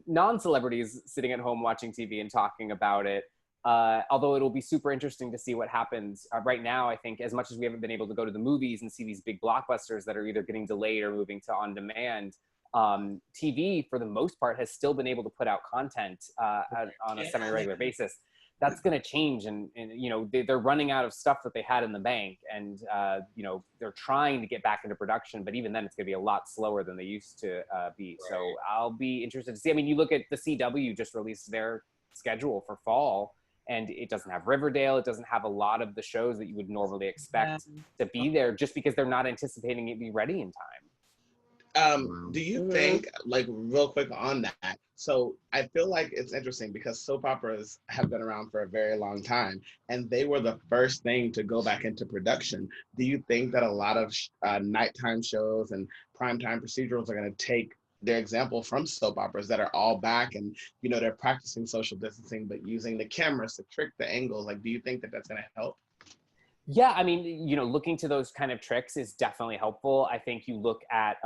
F: non-celebrities sitting at home watching TV and talking about it. Although it'll be super interesting to see what happens. Right now, I think as much as we haven't been able to go to the movies and see these big blockbusters that are either getting delayed or moving to on demand, TV for the most part has still been able to put out content on a semi-regular basis. that's going to change, and you know, they're running out of stuff that they had in the bank, and you know, they're trying to get back into production, but even then it's going to be a lot slower than they used to be.
D: Right.
F: So I'll be interested to see. I mean, you look at the CW just released their schedule for fall, and it doesn't have Riverdale, it doesn't have a lot of the shows that you would normally expect to be there, just because they're not anticipating it be ready in time.
E: Do you think, like, real quick on that, so I feel like it's interesting because soap operas have been around for a very long time, and they were the first thing to go back into production. Do you think that a lot of nighttime shows and primetime procedurals are going to take their example from soap operas that are all back, and, you know, they're practicing social distancing but using the cameras to trick the angles? Like, do you think that that's going to help?
F: Yeah, I mean, you know, looking to those kind of tricks is definitely helpful. I think you look at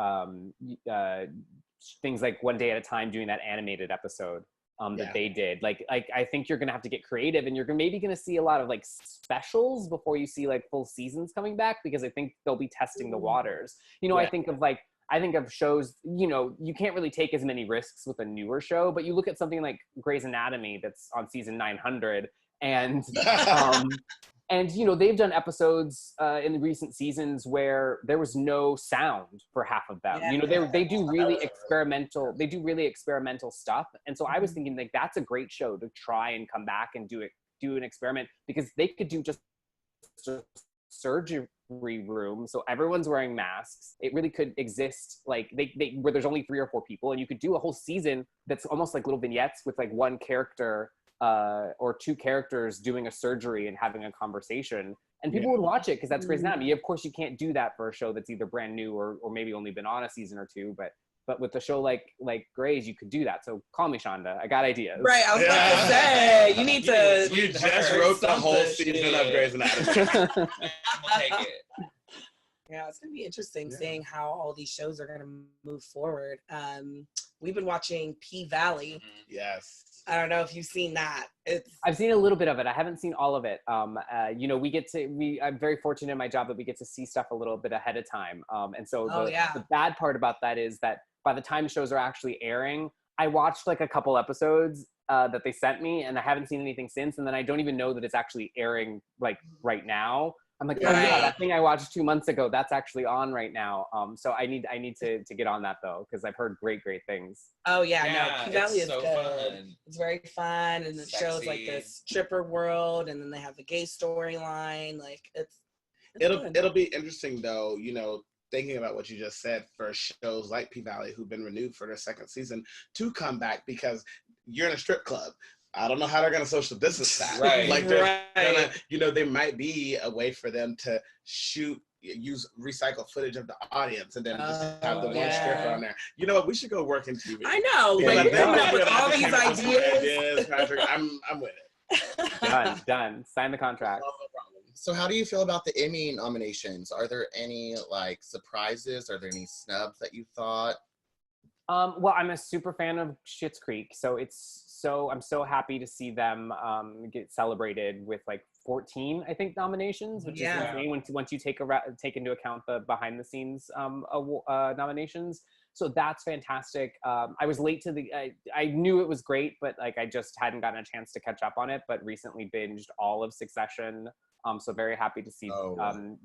F: things like One Day at a Time doing that animated episode that they did. Like I think you're gonna have to get creative, and you're maybe gonna see a lot of like specials before you see like full seasons coming back, because I think they'll be testing the waters. You know, I think of shows, you know, you can't really take as many risks with a newer show, but you look at something like Grey's Anatomy that's on season 900, and and, you know, they've done episodes in the recent seasons where there was no sound for half of them. You know, they do really experimental stuff. And so I was thinking, like, that's a great show to try and come back and do an experiment, because they could do just a surgery room, so everyone's wearing masks. It really could exist, like, they where there's only 3 or 4 people, and you could do a whole season that's almost like little vignettes with like one character or 2 characters doing a surgery and having a conversation, and people would watch it because that's Grey's Anatomy. Of course, you can't do that for a show that's either brand new or maybe only been on a season or 2, but with a show like Grey's, you could do that. So call me, Shonda. I got ideas.
B: Right, I was about to say, you need to.
E: You just wrote the whole season of Grey's Anatomy.
D: We'll take it.
B: Yeah, it's gonna be interesting seeing how all these shows are gonna move forward. We've been watching P-Valley.
E: Yes.
B: I don't know if you've seen that.
F: I've seen a little bit of it. I haven't seen all of it. You know, I'm very fortunate in my job that we get to see stuff a little bit ahead of time. And so the bad part about that is that by the time shows are actually airing, I watched like a couple episodes that they sent me, and I haven't seen anything since. And then I don't even know that it's actually airing like right now. I'm like, oh yeah, that thing I watched 2 months ago, that's actually on right now. So I need to get on that though, because I've heard great thit's
B: no, P-Valley is
D: so
B: good.
D: fun.
B: It's very fun, and it shows like this stripper world, and then they have the gay storyline. Like
E: it'll be interesting though, you know, thinking about what you just said, for shows like P-Valley who've been renewed for their 2nd season to come back, because you're in a strip club. I don't know how they're going to social distance that.
D: Right.
E: Like, they're gonna, you know, there might be a way for them to use recycled footage of the audience, and then just have the one stripper on there. You know what? We should go work in TV.
B: I know. Like, you're coming up with all these ideas.
E: Patrick, I'm with it.
F: Done. Sign the contract.
A: So how do you feel about the Emmy nominations? Are there any like surprises? Are there any snubs that you thought?
F: Well, I'm a super fan of Schitt's Creek, so I'm so happy to see them get celebrated with like 14, I think, nominations, which is insane once you take into account the behind the scenes nominations. So that's fantastic. I was late to I knew it was great, but like I just hadn't gotten a chance to catch up on it. But recently binged all of Succession, so very happy to see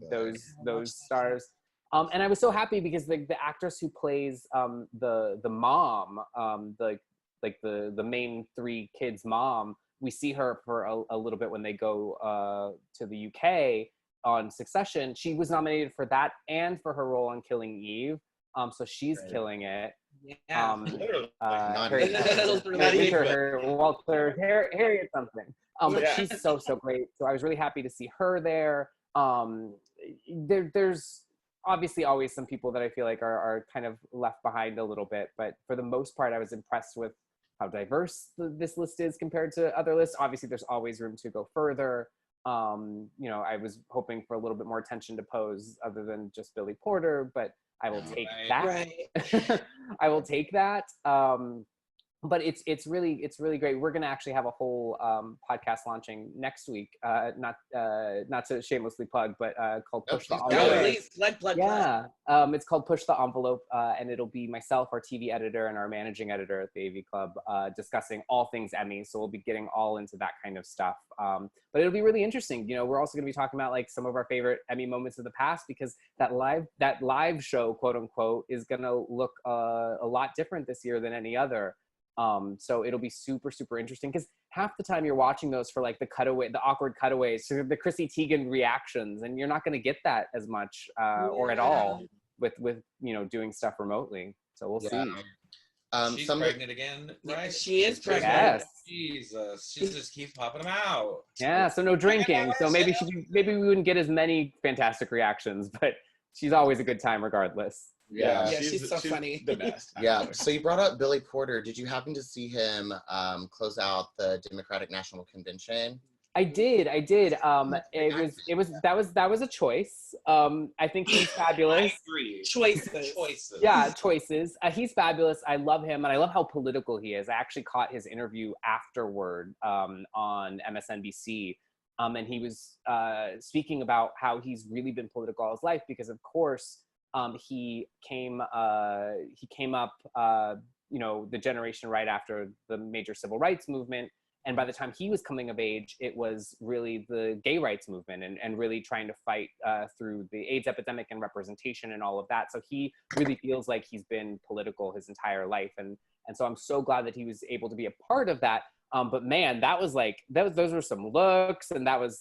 F: those stars. And I was so happy because the actress who plays the mom, the main 3 kids' mom, we see her for a little bit when they go to the UK on Succession. She was nominated for that and for her role on Killing Eve. So she's killing it.
B: Yeah.
F: Harriet something. But she's so great. So I was really happy to see her there. There's obviously always some people that I feel like are kind of left behind a little bit, but for the most part, I was impressed with how diverse this list is compared to other lists. Obviously, there's always room to go further. You know, I was hoping for a little bit more attention to Pose other than just Billy Porter, but I will take that. I will take that. but it's really great. We're gonna actually have a whole podcast launching next week. Not to shamelessly plug, but called Push the Envelope.
B: No, please, plug.
F: Yeah, it's called Push the Envelope, and it'll be myself, our TV editor, and our managing editor at the AV Club discussing all things Emmy. So we'll be getting all into that kind of stuff. But it'll be really interesting. You know, we're also going to be talking about like some of our favorite Emmy moments of the past, because that live show, quote unquote, is going to look a lot different this year than any other. So it'll be super, super interesting, because half the time you're watching those for like the awkward cutaways, so the Chrissy Teigen reactions, and you're not going to get that as much or at all with you know, doing stuff remotely. So we'll see.
D: She's pregnant again, right?
B: She is pregnant.
F: Yes.
D: Jesus, she just keeps popping them out.
F: Yeah, so no drinking. So maybe we wouldn't get as many fantastic reactions, but she's always a good time regardless.
E: Yeah,
B: she's so funny.
E: The best.
A: Yeah. So you brought up Billy Porter. Did you happen to see him close out the Democratic National Convention?
F: I did. That was a choice. I think he's fabulous.
D: I agree.
B: Choices.
F: Yeah, choices. He's fabulous. I love him, and I love how political he is. I actually caught his interview afterward on MSNBC, and he was speaking about how he's really been political all his life, because of course he came up, you know, the generation right after the major civil rights movement. And by the time he was coming of age, it was really the gay rights movement and really trying to fight through the AIDS epidemic and representation and all of that. So he really feels like he's been political his entire life. And so I'm so glad that he was able to be a part of that. But man, those were some looks, and that was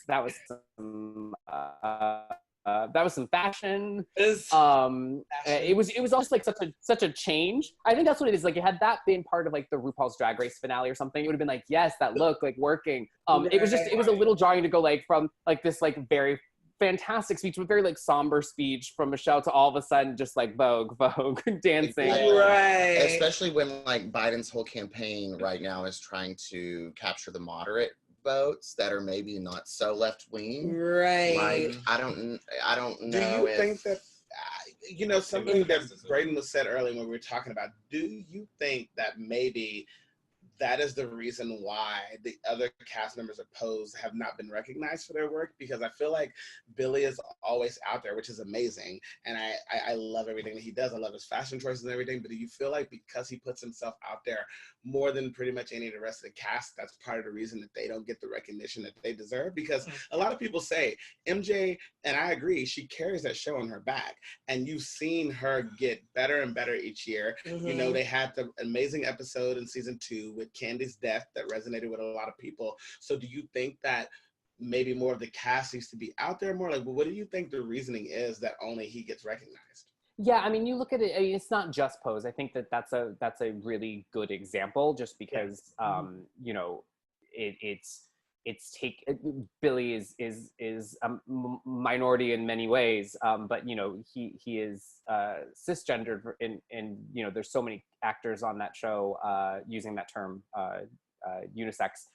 F: some fashion. It was also like such a change. I think that's what it is. Like, had that been part of like the RuPaul's Drag Race finale or something, it would have been like, yes, that look like working. It was a little jarring to go like from like this like very fantastic speech, but very like somber speech from Michelle, to all of a sudden just like Vogue dancing.
B: Right.
A: Especially when like Biden's whole campaign right now is trying to capture the moderate votes that are maybe not so left wing.
B: Right.
A: Like I don't know.
E: Do you think that you know, something that Braden was said earlier when we were talking about, do you think that maybe that is the reason why the other cast members opposed have not been recognized for their work? Because I feel like Billy is always out there, which is amazing. And I love everything that he does. I love his fashion choices and everything. But do you feel like because he puts himself out there more than pretty much any of the rest of the cast, that's part of the reason that they don't get the recognition that they deserve? Because a lot of people say MJ, and I agree, she carries that show on her back. And you've seen her get better and better each year.
B: Mm-hmm.
E: You know, they had the amazing episode in season 2 with Candy's death that resonated with a lot of people. So do you think that maybe more of the cast needs to be out there more? Like, what do you think the reasoning is that only he gets recognized?
F: Yeah, I mean, you look at it, I mean, it's not just Pose. I think that's a really good example, just because you know, Billy is a minority in many ways, but you know, he is cisgendered, and you know, there's so many actors on that show using that term unisex,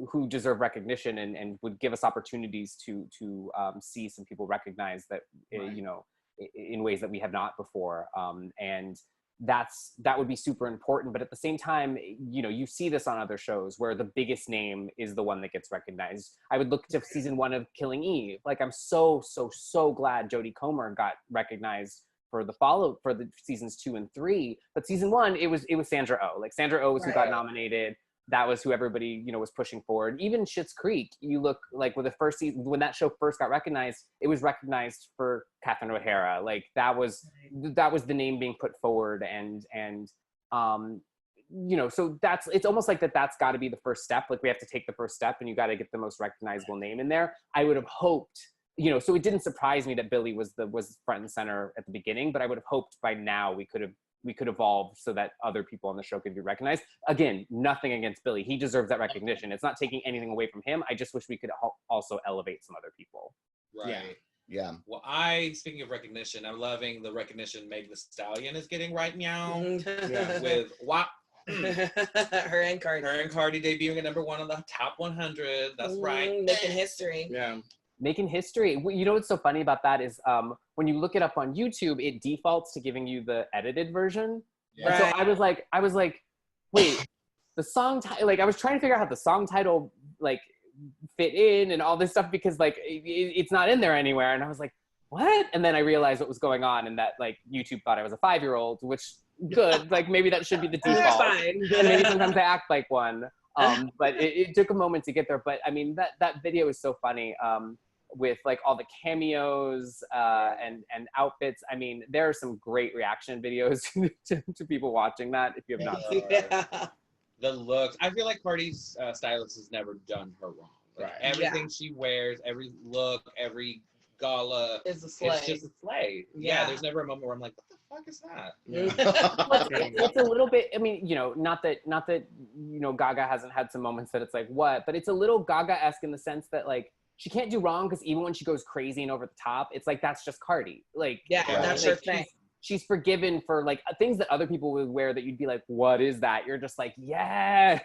F: who deserve recognition and would give us opportunities to see some people recognize that, right, you know, in ways that we have not before, and that would be super important. But at the same time, you know, you see this on other shows where the biggest name is the one that gets recognized. I would look to season 1 of Killing Eve. Like, I'm so glad Jodie Comer got recognized for the seasons 2 and 3. But season 1, it was Sandra Oh. Like, Sandra Oh was who got nominated. That was who everybody, you know, was pushing forward. Even Schitt's Creek, you look like with the first season, when that show first got recognized, it was recognized for Catherine O'Hara. Like, that was the name being put forward, and you know, so it's almost like that's got to be the first step. Like, we have to take the first step, and you got to get the most recognizable name in there. I would have hoped, you know, so it didn't surprise me that Billy was front and center at the beginning, but I would have hoped by now we could evolve so that other people on the show could be recognized. Again, nothing against Billy. He deserves that recognition. It's not taking anything away from him. I just wish we could also elevate some other people.
D: Right.
A: Yeah.
D: Well, speaking of recognition, I'm loving the recognition Meg Thee Stallion is getting right now. With WAP.
B: Her and
D: Cardi debuting at number 1 on the top 100. That's right.
B: Making history.
E: Yeah.
F: Making history. You know what's so funny about that is when you look it up on YouTube, it defaults to giving you the edited version. And so I was like, wait, the song like I was trying to figure out how the song title like fit in and all this stuff because like it's not in there anywhere. And I was like, what? And then I realized what was going on and that like YouTube thought I was a 5-year-old, which good. Like maybe that should be the default.
B: Fine.
F: And maybe sometimes I act like one. But it took a moment to get there. But I mean, that video is so funny. With like all the cameos and outfits. I mean, there are some great reaction videos to people watching that if you have not seen it.
D: The looks. I feel like Cardi's stylist has never done her wrong. Like, everything she wears, every look, every gala
B: is a slay.
D: It's just a slay. Yeah, there's never a moment where I'm like, what the fuck is that?
F: It's a little bit, I mean, you know, not that you know, Gaga hasn't had some moments that it's like, what? But it's a little Gaga-esque in the sense that like she can't do wrong because even when she goes crazy and over the top, it's like that's just Cardi. Like
B: that's her thing.
F: She's forgiven for like things that other people would wear that you'd be like, what is that? You're just like, yeah.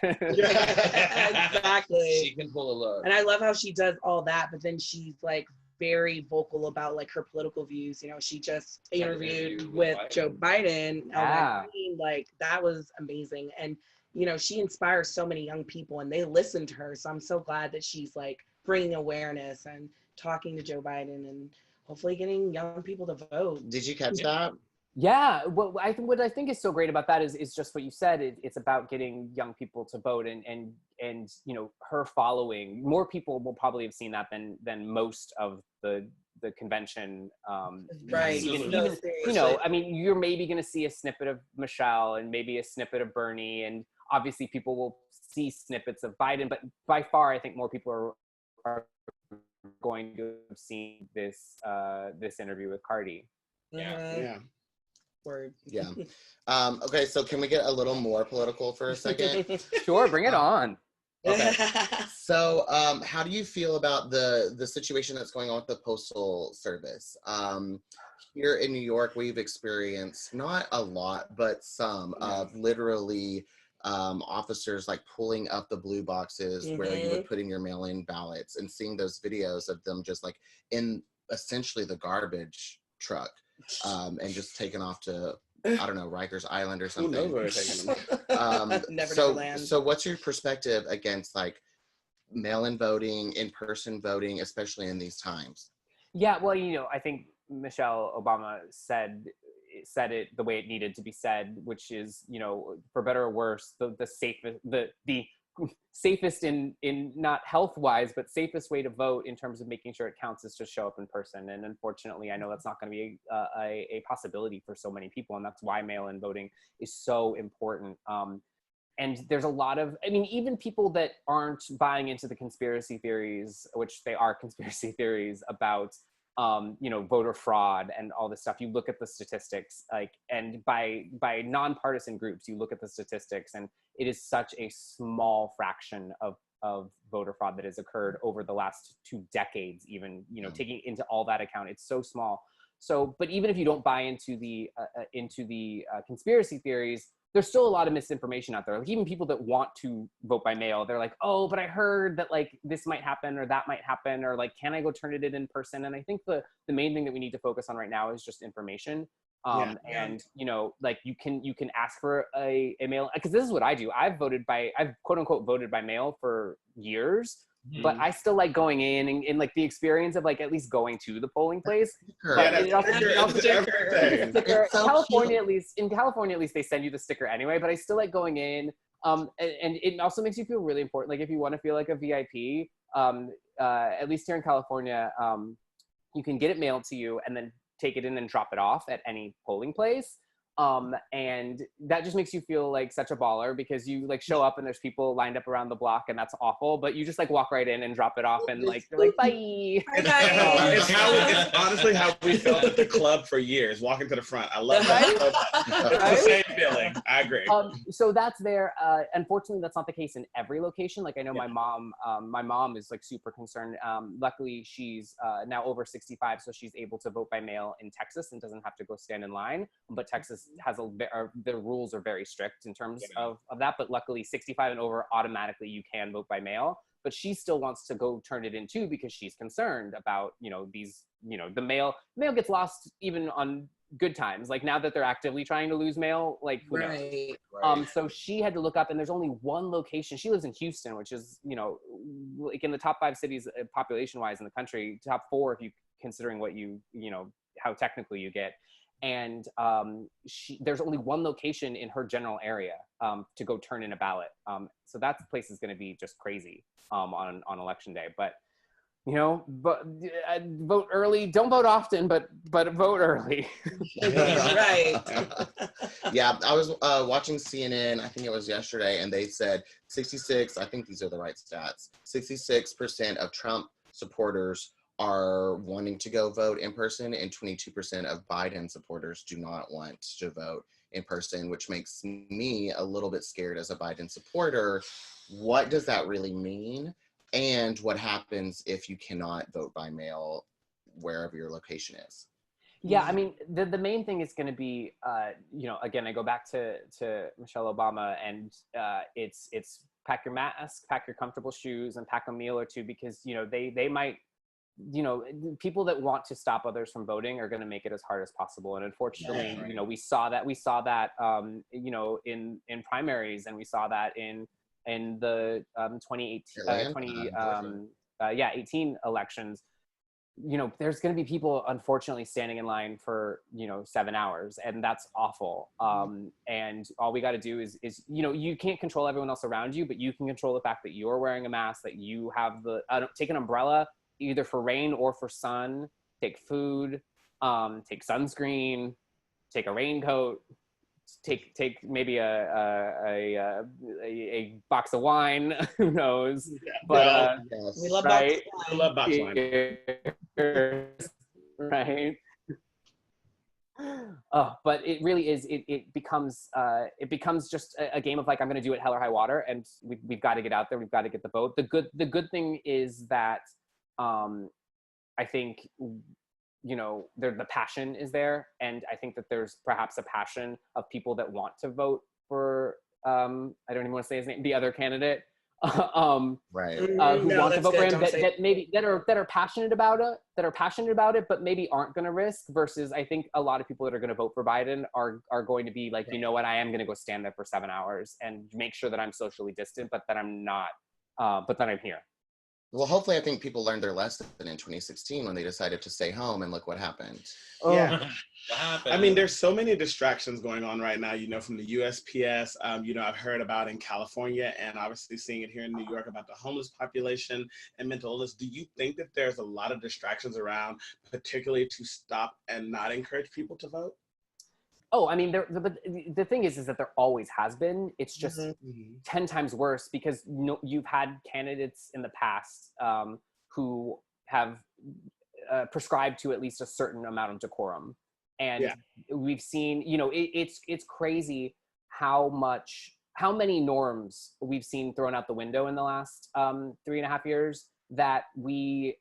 B: Exactly.
D: She can pull a look.
B: And I love how she does all that, but then she's like very vocal about like her political views. You know, she just interviewed with Joe Biden. Like that was amazing. And, you know, she inspires so many young people and they listen to her. So I'm so glad that she's like bringing awareness and talking to Joe Biden and hopefully getting young people to vote.
A: Did you catch that?
F: Yeah, what I think is so great about that is just what you said. It's about getting young people to vote and you know, her following. More people will probably have seen that than most of the convention.
B: Right.
F: Even you know, I mean, you're maybe going to see a snippet of Michelle and maybe a snippet of Bernie, and obviously people will see snippets of Biden. But by far, I think more people are going to have seen this interview with Cardi.
B: Yeah. Word.
A: Yeah. Okay, so can we get a little more political for a second?
F: Sure, bring it on.
A: Okay. So how do you feel about the situation that's going on with the Postal Service? Here in New York, we've experienced not a lot, but some of literally officers like pulling up the blue boxes where you would put in your mail-in ballots and seeing those videos of them just like in essentially the garbage truck. And just taken off to, I don't know, Rikers Island or something.
E: Who knows where they're taking them?
A: So what's your perspective against like mail-in voting, in-person voting, especially in these times?
F: Yeah, well, you know, I think Michelle Obama said it the way it needed to be said, which is, you know, for better or worse, the safest, the safest in not health-wise, but safest way to vote in terms of making sure it counts is to show up in person. And unfortunately, I know that's not going to be a possibility for so many people, and that's why mail-in voting is so important. And there's a lot of, I mean, even people that aren't buying into the conspiracy theories, which they are conspiracy theories about, you know, voter fraud and all this stuff. You look at the statistics, like, and by nonpartisan groups, you look at the statistics, and it is such a small fraction of voter fraud that has occurred over the last 2 decades, even, you know, taking into all that account, it's so small. So, but even if you don't buy into the conspiracy theories, there's still a lot of misinformation out there. Like even people that want to vote by mail, they're like, oh, but I heard that like this might happen or that might happen, or like, can I go turn it in person? And I think the main thing that we need to focus on right now is just information. And you know, like you can ask for a mail, because this is what I do. I've quote unquote voted by mail for years. But I still like going in like the experience of like at least going to the polling place. In California, at least they send you the sticker anyway, but I still like going in. And it also makes you feel really important. Like if you want to feel like a VIP, at least here in California, you can get it mailed to you and then take it in and drop it off at any polling place. And that just makes you feel like such a baller, because you like show up and there's people lined up around the block and that's awful, but you just like walk right in and drop it off and like they're like, bye.
E: It's honestly how we felt at the club for years, walking to the front. I love that. It's the same feeling. I agree.
F: So that's there. Unfortunately, that's not the case in every location. Like I know my mom is like super concerned. Luckily she's now over 65, so she's able to vote by mail in Texas and doesn't have to go stand in line, but Texas has the rules are very strict in terms of that, but luckily 65 and over automatically you can vote by mail. But she still wants to go turn it in too, because she's concerned about, you know, these, you know, the mail gets lost even on good times. Like now that they're actively trying to lose mail, like who knows?
B: Right.
F: So she had to look up, and there's only one location. She lives in Houston, which is, you know, like in the top 5 cities population wise in the country, top 4 if you considering what you know, how technically you get. And there's only one location in her general area to go turn in a ballot. So that place is going to be just crazy on election day. But you know, vote early. Don't vote often, but vote early.
B: Right.
A: Yeah, I was watching CNN, I think it was yesterday, and they said 66, I think these are the right stats, 66% of Trump supporters are wanting to go vote in person, and 22% of Biden supporters do not want to vote in person, which makes me a little bit scared as a Biden supporter. What does that really mean? And what happens if you cannot vote by mail wherever your location is?
F: Yeah, I mean, the main thing is going to be, you know, again, I go back to Michelle Obama, and it's pack your mask, pack your comfortable shoes, and pack a meal or two, because, you know, they might, you know, people that want to stop others from voting are going to make it as hard as possible. And unfortunately, you know, we saw that, you know, in primaries, and we saw that in the 18 elections. You know, there's going to be people unfortunately standing in line for, you know, 7 hours, and that's awful. And all we got to do is, you know, you can't control everyone else around you, but you can control the fact that you're wearing a mask, that you have take an umbrella, either for rain or for sun, take food, take sunscreen, take a raincoat, take maybe a box of wine. Who knows?
E: Yeah.
F: But
A: Yes.
B: We love
F: right,
B: box
E: I love box wine.
F: right. But it really is. It becomes just a game of like, I'm going to do it hell or high water, and we've got to get out there. We've got to get the vote. The good thing is that I think, you know, the passion is there, and I think that there's perhaps a passion of people that want to vote for I don't even want to say his name, the other candidate,
A: Right.
F: who want to vote for him, that maybe that are passionate about it, but maybe aren't going to risk. Versus, I think a lot of people that are going to vote for Biden are going to be like, you know what, I am going to go stand there for 7 hours and make sure that I'm socially distant, but that I'm not, but that I'm here.
A: Well, hopefully, I think people learned their lesson in 2016 when they decided to stay home, and look what happened.
E: Yeah.
D: What happened?
E: I mean, there's so many distractions going on right now, you know, from the USPS, you know, I've heard about in California, and obviously seeing it here in New York about the homeless population and mental illness. Do you think that there's a lot of distractions around, particularly to stop and not encourage people to vote?
F: Oh, I mean, but the thing is that there always has been. It's just 10 times worse, because you've had candidates in the past who have prescribed to at least a certain amount of decorum. And we've seen, you know, it's crazy how many norms we've seen thrown out the window in the last 3.5 years that we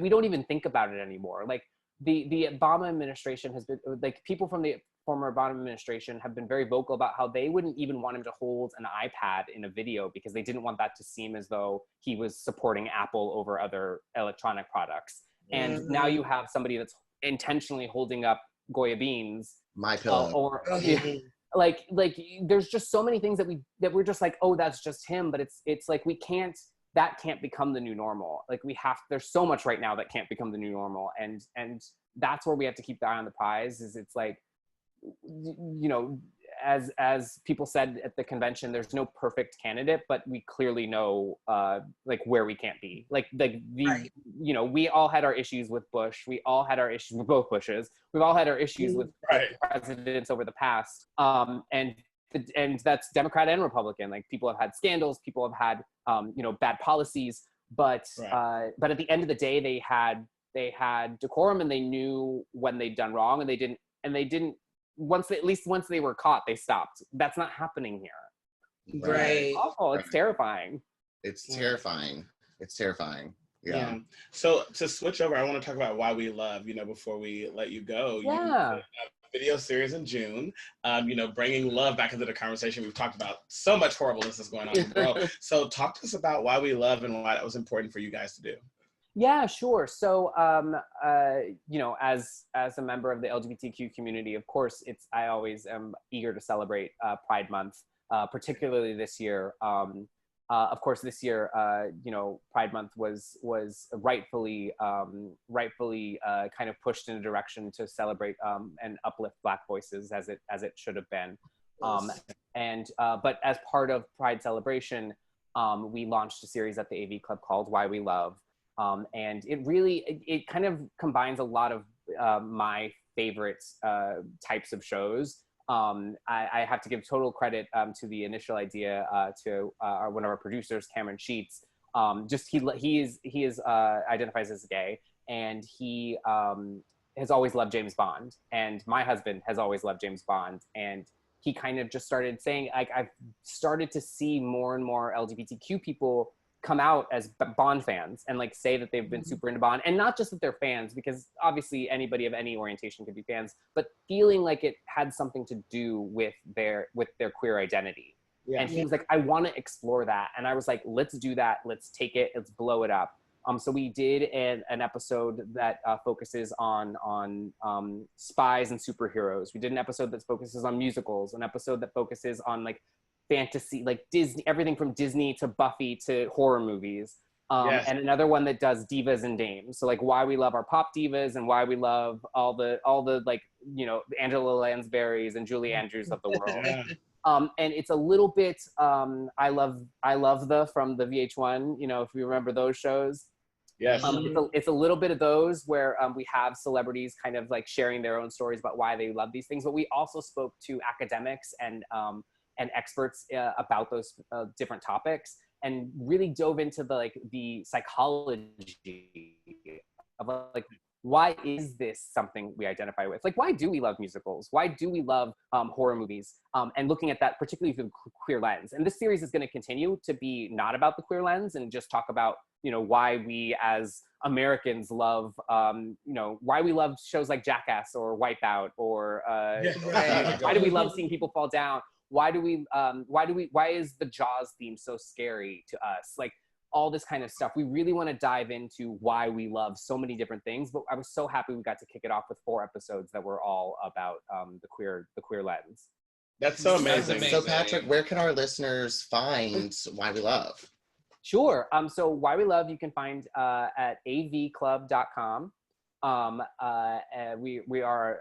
F: don't even think about it anymore. Like the Obama administration has been, like, people from the former Obama administration have been very vocal about how they wouldn't even want him to hold an iPad in a video, because they didn't want that to seem as though he was supporting Apple over other electronic products. And now you have somebody that's intentionally holding up Goya beans,
A: My pillow.
F: like there's just so many things that we're just like, oh, that's just him. But it's like, that can't become the new normal. Like there's so much right now that can't become the new normal. And that's where we have to keep the eye on the prize. Is it's like, you know, as people said at the convention, there's no perfect candidate, but we clearly know like where we can't be. Like
B: Right.
F: You know, we all had our issues with Bush. We all had our issues with both Bushes. We've all had our issues with presidents over the past. And that's Democrat and Republican. Like, people have had scandals. People have had you know, bad policies. But at the end of the day, they had decorum, and they knew when they'd done wrong, and they didn't. Once they were caught, they stopped. That's not happening here.
B: Right.
F: It's awful. It's terrifying.
A: It's terrifying. It's terrifying. Yeah.
E: So to switch over, I want to talk about Why We Love, you know, before we let you go.
F: Yeah.
E: You have a video series in June, you know, bringing love back into the conversation. We've talked about so much horribleness that's going on in the world. So talk to us about Why We Love and why that was important for you guys to do.
F: Yeah, sure. So, you know, as a member of the LGBTQ community, of course, I always am eager to celebrate Pride Month, particularly this year. Of course, this year, you know, Pride Month was rightfully kind of pushed in a direction to celebrate and uplift Black voices as it should have been. But as part of Pride celebration, we launched a series at the AV Club called Why We Love. And it kind of combines a lot of my favorite types of shows. I have to give total credit to the initial idea to one of our producers, Cameron Sheets. He is identifies as gay, and he has always loved James Bond, and my husband has always loved James Bond, and he kind of just started saying, like, I've started to see more and more LGBTQ people come out as Bond fans and like say that they've been super into Bond, and not just that they're fans, because obviously anybody of any orientation could be fans, but feeling like it had something to do with their queer identity. Yeah. And he was like, I want to explore that. And I was like, let's do that. Let's take it. Let's blow it up. So we did an episode that focuses on spies and superheroes. We did an episode that focuses on musicals, an episode that focuses on like fantasy, like Disney, everything from Disney to Buffy to horror movies. And another one that does divas and dames. So like why we love our pop divas and why we love all the like, you know, Angela Lansbury's and Julie Andrews of the world. And it's a little bit, I love from the VH1, you know, if you remember those shows. Yes. It's a little bit of those where we have celebrities kind of like sharing their own stories about why they love these things, but we also spoke to academics and experts about those different topics, and really dove into the psychology of like, why is this something we identify with? Like, why do we love musicals? Why do we love horror movies? And looking at that particularly through the queer lens. And this series is going to continue to be not about the queer lens and just talk about, you know, why we as Americans love, you know, why we love shows like Jackass or Wipeout or why do we love seeing people fall down? Why is the Jaws theme so scary to us? Like, all this kind of stuff. We really want to dive into why we love so many different things, but I was so happy we got to kick it off with 4 episodes that were all about the queer lens.
E: That's so amazing.
A: So Patrick, where can our listeners find Why We Love?
F: Sure. So Why We Love, you can find at avclub.com. We are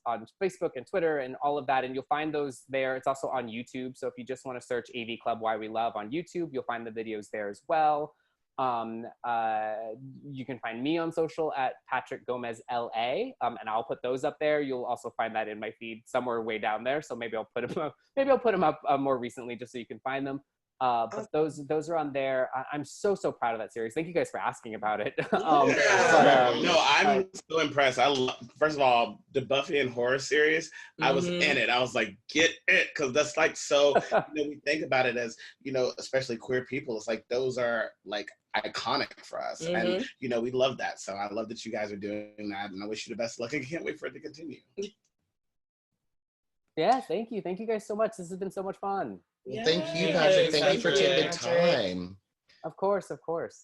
F: on Facebook and Twitter and all of that, and you'll find those there. It's also on YouTube, so if you just want to search AV Club Why We Love on YouTube, you'll find the videos there as well. You can find me on social at Patrick Gomez LA, and I'll put those up there. You'll also find that in my feed somewhere way down there, so maybe I'll put them up more recently just so you can find them. But those are on there. I'm so proud of that series. Thank you guys for asking about it.
E: No, I'm so impressed. First of all, the Buffy and horror series, I was in it. I was like, get it, because that's like so. You know, we think about it as, you know, especially queer people. It's like those are like iconic for us, and you know, we love that. So I love that you guys are doing that, and I wish you the best luck. I can't wait for it to continue.
F: Yeah, thank you guys so much. This has been so much fun.
A: Well, thank you, Patrick. Thank you for taking the time.
F: Of course.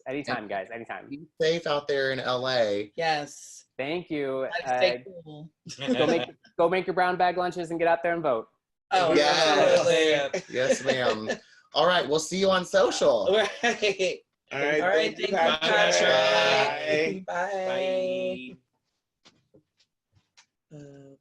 F: Anytime, guys. Anytime.
A: Be safe out there in LA.
B: Yes.
F: Thank you.
B: Stay cool.
F: Go make your brown bag lunches and get out there and vote.
B: Oh,
A: yes. Yes, ma'am. All right. We'll see you on social.
B: All right.
E: All right.
B: Thank you, Patrick.
E: Bye.
B: Bye.